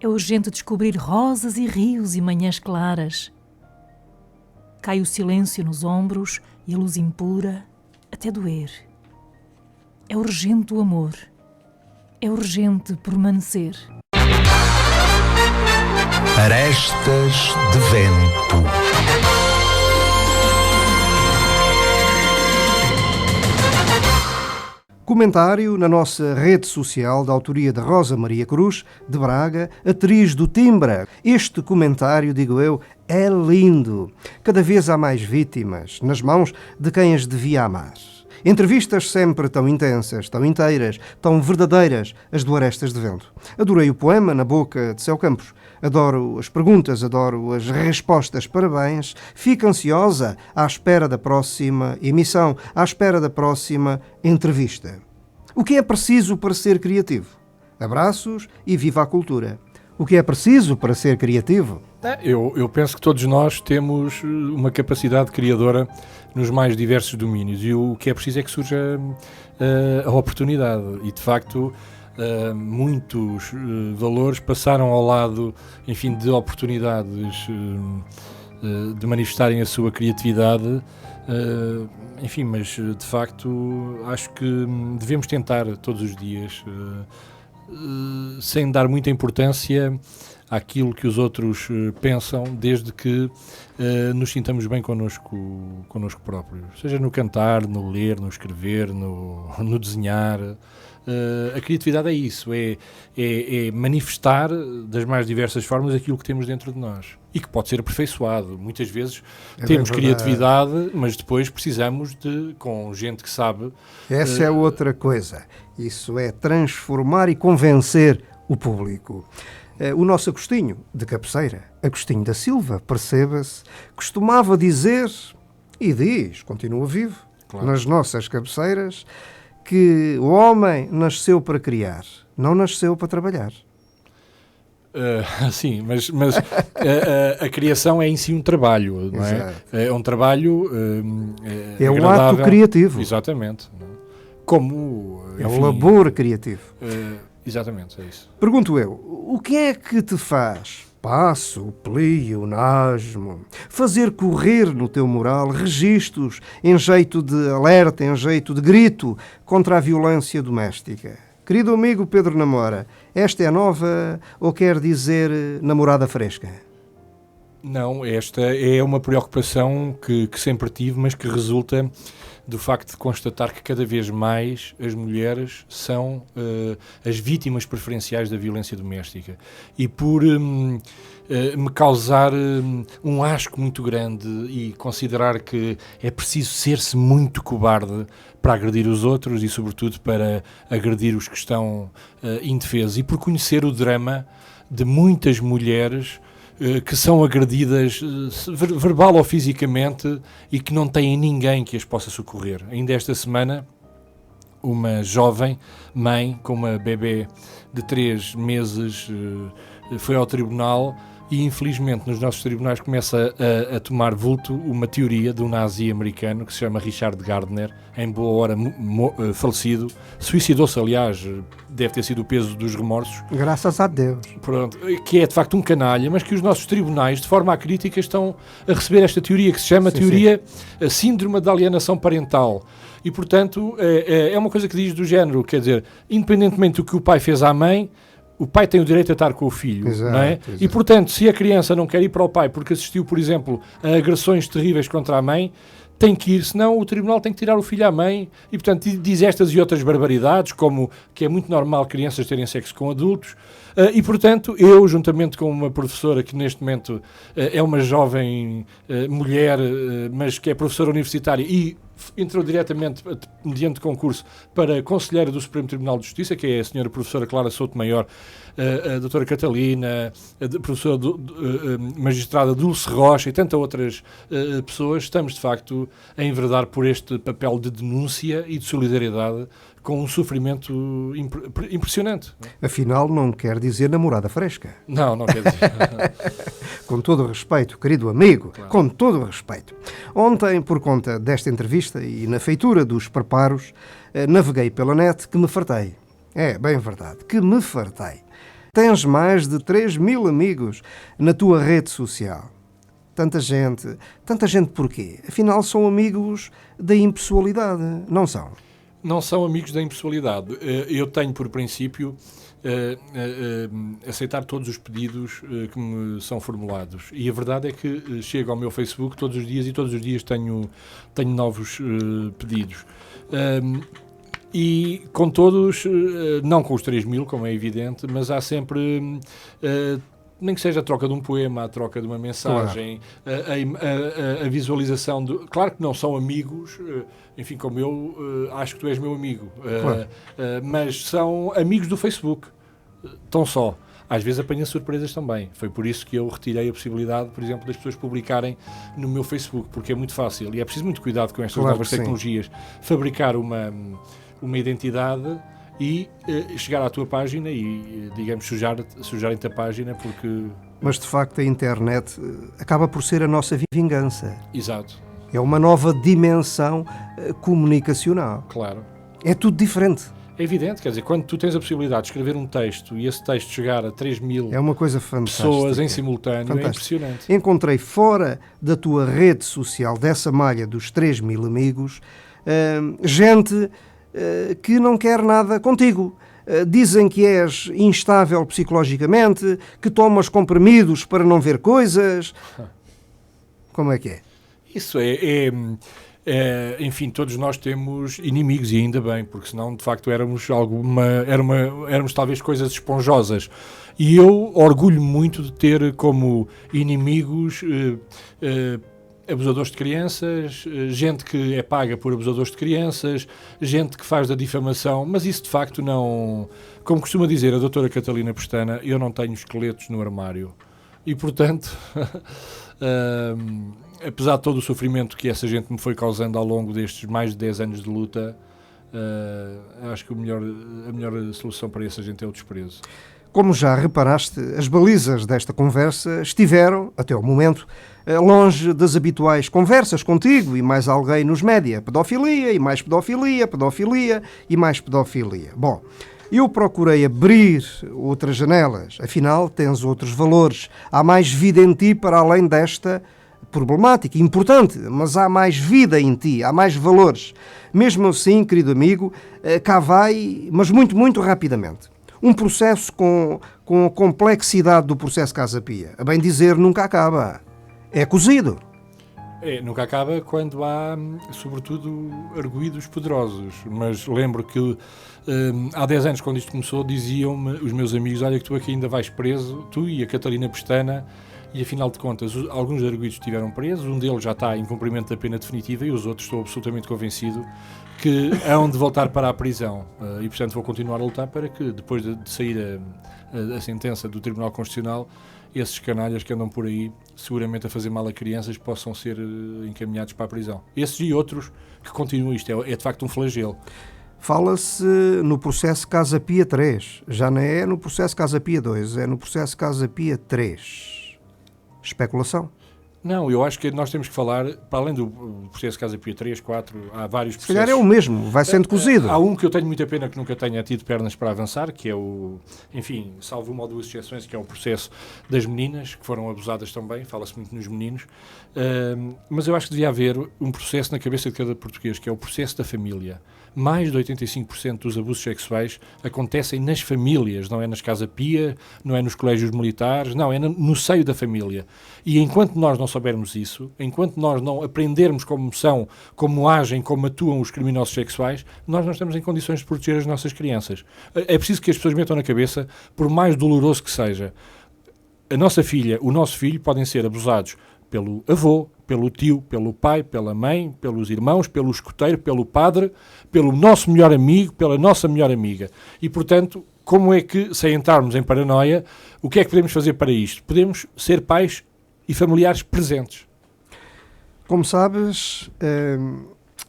É urgente descobrir rosas e rios e manhãs claras. Cai o silêncio nos ombros e a luz impura até doer. É urgente o amor. É urgente permanecer. Arestas de Vento. Comentário na nossa rede social da autoria de Rosa Maria Cruz, de Braga, atriz do Timbra. Este comentário, digo eu, é lindo. Cada vez há mais vítimas nas mãos de quem as devia amar. Entrevistas sempre tão intensas, tão inteiras, tão verdadeiras, as do Arestas de Vento. Adorei o poema Na Boca de Céu Campos. Adoro as perguntas, adoro as respostas. Parabéns. Fico ansiosa à espera da próxima emissão, à espera da próxima entrevista. O que é preciso para ser criativo? Abraços e viva a cultura. O que é preciso para ser criativo? Eu penso que todos nós temos uma capacidade criadora nos mais diversos domínios e o que é preciso é que surja a oportunidade e, de facto, muitos valores passaram ao lado, enfim, de oportunidades de manifestarem a sua criatividade, enfim, mas de facto acho que devemos tentar todos os dias, sem dar muita importância àquilo que os outros pensam, desde que nos sintamos bem connosco próprios, seja no cantar, no ler, no escrever, no desenhar, A criatividade é isso, é manifestar das mais diversas formas aquilo que temos dentro de nós e que pode ser aperfeiçoado. Muitas vezes temos criatividade, mas depois precisamos com gente que sabe. Essa é outra coisa. Isso é transformar e convencer o público. O nosso Agostinho, de cabeceira, Agostinho da Silva, perceba-se, costumava dizer, e diz, continua vivo, claro, nas nossas cabeceiras, que o homem nasceu para criar, não nasceu para trabalhar. Sim, mas a criação é em si um trabalho, não é? É um trabalho é um ato criativo. Exatamente. Como, enfim, é um labor criativo. Exatamente, é isso. Pergunto eu, o que é que te faz, passo, plio, nasmo, fazer correr no teu moral registros em jeito de alerta, em jeito de grito contra a violência doméstica? Querido amigo Pedro Namora, esta é nova ou quer dizer namorada fresca? Não, esta é uma preocupação que sempre tive, mas que resulta do facto de constatar que cada vez mais as mulheres são as vítimas preferenciais da violência doméstica. E por me causar um asco muito grande e considerar que é preciso ser-se muito cobarde para agredir os outros e, sobretudo, para agredir os que estão indefesos. E por conhecer o drama de muitas mulheres que são agredidas verbal ou fisicamente e que não têm ninguém que as possa socorrer. Ainda esta semana, uma jovem mãe com uma bebê de 3 meses foi ao tribunal e, infelizmente, nos nossos tribunais começa a tomar vulto uma teoria de um nazi americano que se chama Richard Gardner, em boa hora falecido. Suicidou-se, aliás, deve ter sido o peso dos remorsos. Graças a Deus. Pronto, que é, de facto, um canalha, mas que os nossos tribunais, de forma acrítica, estão a receber esta teoria, que se chama Síndrome da Alienação Parental. E, portanto, é uma coisa que diz do género, quer dizer, independentemente do que o pai fez à mãe, o pai tem o direito a estar com o filho, exato, não é? Exato. E, portanto, se a criança não quer ir para o pai porque assistiu, por exemplo, a agressões terríveis contra a mãe, tem que ir, senão o tribunal tem que tirar o filho à mãe e, portanto, diz estas e outras barbaridades, como que é muito normal crianças terem sexo com adultos. E, portanto, eu, juntamente com uma professora que neste momento é uma jovem mulher, mas que é professora universitária e entrou diretamente, mediante concurso, para conselheira do Supremo Tribunal de Justiça, que é a senhora professora Clara Souto Maior, a doutora Catalina, a professora magistrada Dulce Rocha e tantas outras pessoas. Estamos, de facto, a enverdar por este papel de denúncia e de solidariedade com um sofrimento impressionante. Afinal, não quer dizer namorada fresca. Não quer dizer. Com todo o respeito, querido amigo, claro, com todo o respeito. Ontem, por conta desta entrevista e na feitura dos preparos, naveguei pela net que me fartei. É, bem verdade, que me fartei. Tens mais de 3.000 amigos na tua rede social. Tanta gente porquê? Afinal, são amigos da impessoalidade, não são? Não são amigos da impessoalidade. Eu tenho, por princípio, aceitar todos os pedidos que me são formulados. E a verdade é que chego ao meu Facebook todos os dias e todos os dias tenho novos pedidos. E com todos, não com os 3.000, como é evidente, mas há sempre... nem que seja a troca de um poema, a troca de uma mensagem, claro, a visualização de... Claro que não são amigos, enfim, como eu, acho que tu és meu amigo, claro, mas são amigos do Facebook, tão só. Às vezes apanha surpresas também. Foi por isso que eu retirei a possibilidade, por exemplo, das pessoas publicarem no meu Facebook, porque é muito fácil e é preciso muito cuidado com estas novas tecnologias. Fabricar uma identidade e chegar à tua página e, digamos, sujarem-te a página porque... Mas, de facto, a internet acaba por ser a nossa vingança. Exato. É uma nova dimensão comunicacional. Claro. É tudo diferente. É evidente, quer dizer, quando tu tens a possibilidade de escrever um texto e esse texto chegar a 3.000 é uma coisa fantástica, pessoas em simultâneo, é impressionante. Encontrei fora da tua rede social, dessa malha dos 3.000 amigos, gente... que não quer nada contigo. Dizem que és instável psicologicamente, que tomas comprimidos para não ver coisas. Como é que é? Isso enfim, todos nós temos inimigos, e ainda bem, porque senão de facto éramos talvez coisas esponjosas. E eu orgulho muito de ter como inimigos abusadores de crianças, gente que é paga por abusadores de crianças, gente que faz da difamação, mas isso de facto não... Como costuma dizer a doutora Catalina Pestana, eu não tenho esqueletos no armário. E portanto, apesar de todo o sofrimento que essa gente me foi causando ao longo destes mais de 10 anos de luta, acho que a melhor solução para essa gente é o desprezo. Como já reparaste, as balizas desta conversa estiveram, até o momento, longe das habituais conversas contigo e mais alguém nos média. Pedofilia e mais pedofilia, pedofilia e mais pedofilia. Bom, eu procurei abrir outras janelas. Afinal, tens outros valores. Há mais vida em ti para além desta problemática, importante, mas há mais vida em ti, há mais valores. Mesmo assim, querido amigo, cá vai, mas muito, muito rapidamente. Um processo com a complexidade do processo Casa Pia. A bem dizer, nunca acaba. É cozido. Nunca acaba quando há, sobretudo, arguídos poderosos. Mas lembro que há 10 anos, quando isto começou, diziam-me os meus amigos: olha que tu aqui ainda vais preso, tu e a Catalina Pestana, e afinal de contas, alguns arguídos estiveram presos, um deles já está em cumprimento da pena definitiva e os outros estou absolutamente convencido que hão de voltar para a prisão. E, portanto, vou continuar a lutar para que, depois de sair a sentença do Tribunal Constitucional, esses canalhas que andam por aí, seguramente a fazer mal a crianças, possam ser encaminhados para a prisão. Esses e outros que continuam isto. É de facto um flagelo. Fala-se no processo Casa Pia 3. Já não é no processo Casa Pia 2, é no processo Casa Pia 3. Especulação? Não, eu acho que nós temos que falar, para além do processo Casa Pia 3, 4, há vários processos. Se calhar é o mesmo, vai sendo cozido. Há um que eu tenho muita pena que nunca tenha tido pernas para avançar, que é enfim, salvo uma ou duas exceções, que é o processo das meninas, que foram abusadas também, fala-se muito nos meninos, mas eu acho que devia haver um processo na cabeça de cada português, que é o processo da família. Mais de 85% dos abusos sexuais acontecem nas famílias, não é nas Casa Pia, não é nos colégios militares, não, é no seio da família. E enquanto nós não soubermos isso, enquanto nós não aprendermos como são, como agem, como atuam os criminosos sexuais, nós não estamos em condições de proteger as nossas crianças. É preciso que as pessoas metam na cabeça, por mais doloroso que seja, a nossa filha, o nosso filho podem ser abusados pelo avô, pelo tio, pelo pai, pela mãe, pelos irmãos, pelo escoteiro, pelo padre, pelo nosso melhor amigo, pela nossa melhor amiga. E, portanto, como é que, sem entrarmos em paranoia, o que é que podemos fazer para isto? Podemos ser pais e familiares presentes. Como sabes,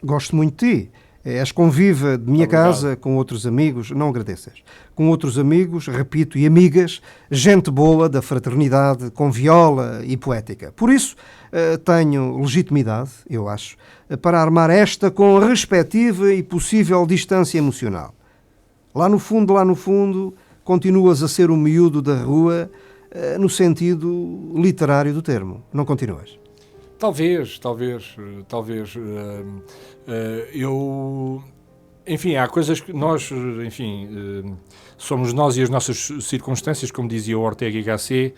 gosto muito de ti. És conviva de minha casa com outros amigos, não agradeças, com outros amigos, repito, e amigas, gente boa da fraternidade, com viola e poética. Por isso, tenho legitimidade, eu acho, para armar esta com a respectiva e possível distância emocional. Lá no fundo, continuas a ser um miúdo da rua, no sentido literário do termo. Não continuas? Talvez. Enfim, há coisas que nós, enfim, somos nós e as nossas circunstâncias, como dizia o Ortega y Gasset,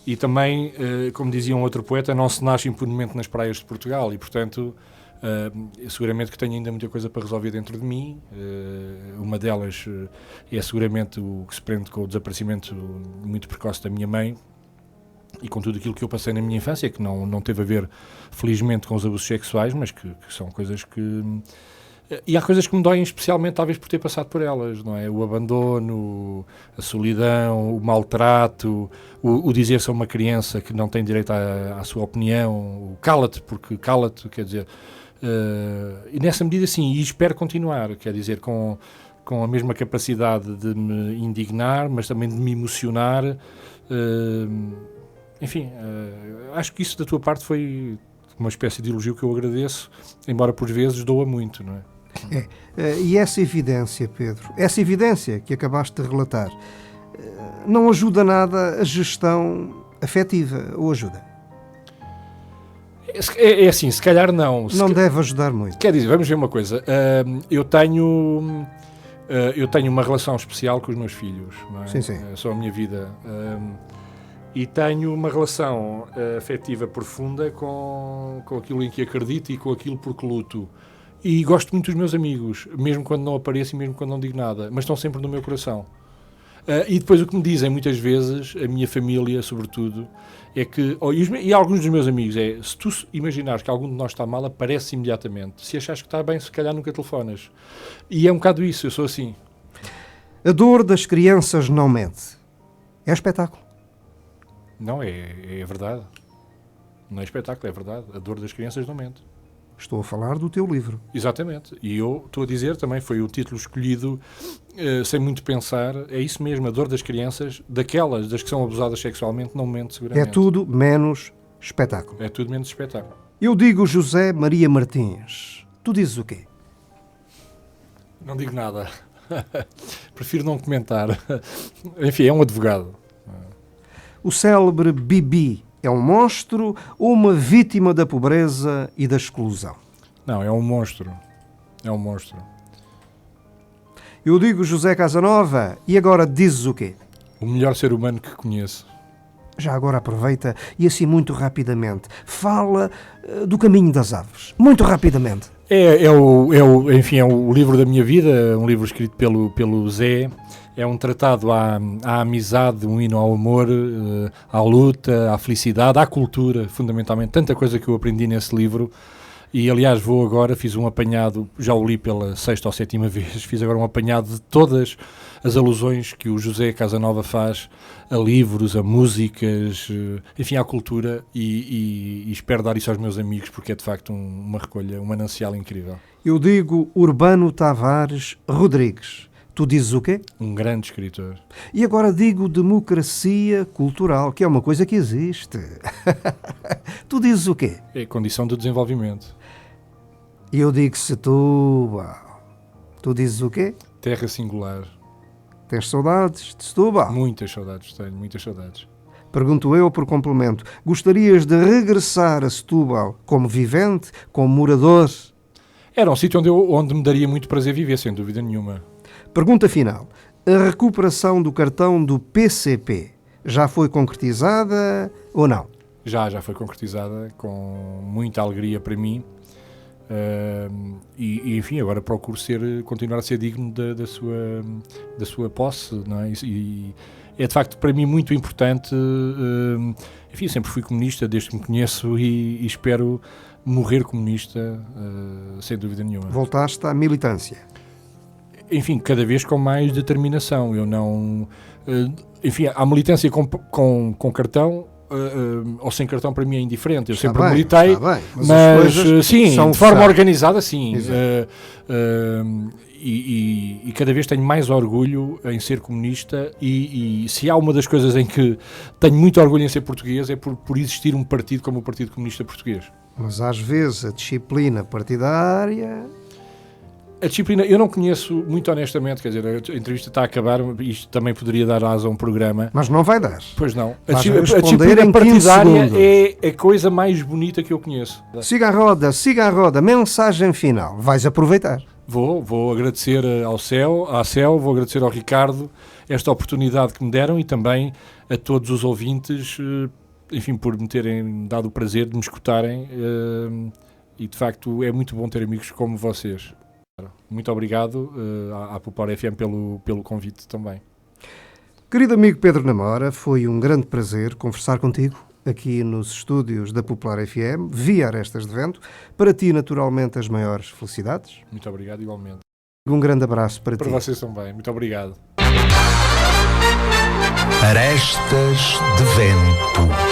e também, como dizia um outro poeta, não se nasce impunemente nas praias de Portugal, e, portanto, seguramente que tenho ainda muita coisa para resolver dentro de mim. Uma delas é seguramente o que se prende com o desaparecimento muito precoce da minha mãe, e com tudo aquilo que eu passei na minha infância, que não teve a ver, felizmente, com os abusos sexuais, mas que são coisas que... E há coisas que me doem especialmente, talvez, por ter passado por elas, não é? O abandono, a solidão, o maltrato, o dizer-se a uma criança que não tem direito à sua opinião, o cala-te, porque cala-te, quer dizer... E nessa medida, sim, e espero continuar, quer dizer, com a mesma capacidade de me indignar, mas também de me emocionar... Enfim, acho que isso da tua parte foi uma espécie de elogio que eu agradeço, embora por vezes doa muito, não é? E essa evidência, Pedro, essa evidência que acabaste de relatar, não ajuda nada a gestão afetiva, ou ajuda? É assim, se calhar não. Não deve ajudar muito. Quer dizer, vamos ver uma coisa, eu tenho uma relação especial com os meus filhos, não é? Sim. São a minha vida. E tenho uma relação afetiva profunda com aquilo em que acredito e com aquilo por que luto. E gosto muito dos meus amigos, mesmo quando não apareço e mesmo quando não digo nada, mas estão sempre no meu coração. E depois o que me dizem muitas vezes, a minha família sobretudo, é que, e alguns dos meus amigos, se tu imaginares que algum de nós está mal, aparece imediatamente. Se achares que está bem, se calhar nunca telefonas. E é um bocado isso, eu sou assim. A dor das crianças não mente. É espetáculo. Não, é verdade. Não é espetáculo, é verdade. A dor das crianças não mente. Estou a falar do teu livro. Exatamente. E eu estou a dizer também, foi o título escolhido sem muito pensar. É isso mesmo, a dor das crianças, das que são abusadas sexualmente, não mente seguramente. É tudo menos espetáculo. É tudo menos espetáculo. Eu digo José Maria Martins. Tu dizes o quê? Não digo nada. Prefiro não comentar. Enfim, é um advogado. O célebre Bibi é um monstro ou uma vítima da pobreza e da exclusão? Não, é um monstro. É um monstro. Eu digo José Casanova e agora dizes o quê? O melhor ser humano que conheço. Já agora aproveita e assim muito rapidamente fala do Caminho das Aves. Muito rapidamente. Enfim, é o livro da minha vida, um livro escrito pelo Zé. É um tratado à amizade, um hino ao amor, à luta, à felicidade, à cultura, fundamentalmente. Tanta coisa que eu aprendi nesse livro. E, aliás, fiz um apanhado, já o li pela 6ª ou 7ª vez, fiz agora um apanhado de todas as alusões que o José Casanova faz a livros, a músicas, enfim, à cultura, e espero dar isso aos meus amigos, porque é, de facto, uma recolha, um manancial incrível. Eu digo Urbano Tavares Rodrigues. Tu dizes o quê? Um grande escritor. E agora digo democracia cultural, que é uma coisa que existe. Tu dizes o quê? É condição de desenvolvimento. E eu digo Setúbal. Tu dizes o quê? Terra singular. Tens saudades de Setúbal? Muitas saudades, tenho muitas saudades. Pergunto eu por complemento. Gostarias de regressar a Setúbal como vivente, como morador? Era um sítio onde me daria muito prazer viver, sem dúvida nenhuma. Pergunta final. A recuperação do cartão do PCP já foi concretizada ou não? Já foi concretizada, com muita alegria para mim. E enfim, agora procuro continuar a ser digno da sua posse, não é? E é de facto para mim muito importante. Enfim, sempre fui comunista desde que me conheço e espero morrer comunista, sem dúvida nenhuma. Voltaste à militância? Enfim, cada vez com mais determinação. Eu não... enfim, a militância com cartão ou sem cartão para mim é indiferente. Eu sempre militei, mas sim, de forma organizada, sim. E cada vez tenho mais orgulho em ser comunista e se há uma das coisas em que tenho muito orgulho em ser português é por existir um partido como o Partido Comunista Português. Mas às vezes a disciplina partidária... A disciplina, eu não conheço, muito honestamente, quer dizer, a entrevista está a acabar, isto também poderia dar asa a um programa. Mas não vai dar. Pois não. A disciplina partidária é a coisa mais bonita que eu conheço. Siga a roda, mensagem final. Vais aproveitar. Vou agradecer à CEL, vou agradecer ao Ricardo esta oportunidade que me deram e também a todos os ouvintes, enfim, por me terem dado o prazer de me escutarem e de facto é muito bom ter amigos como vocês. Muito obrigado à Popular FM pelo convite também. Querido amigo Pedro Namora, foi um grande prazer conversar contigo aqui nos estúdios da Popular FM, via Arestas de Vento. Para ti, naturalmente, as maiores felicidades. Muito obrigado, igualmente. Um grande abraço para ti. Para vocês também. Muito obrigado. Arestas de Vento.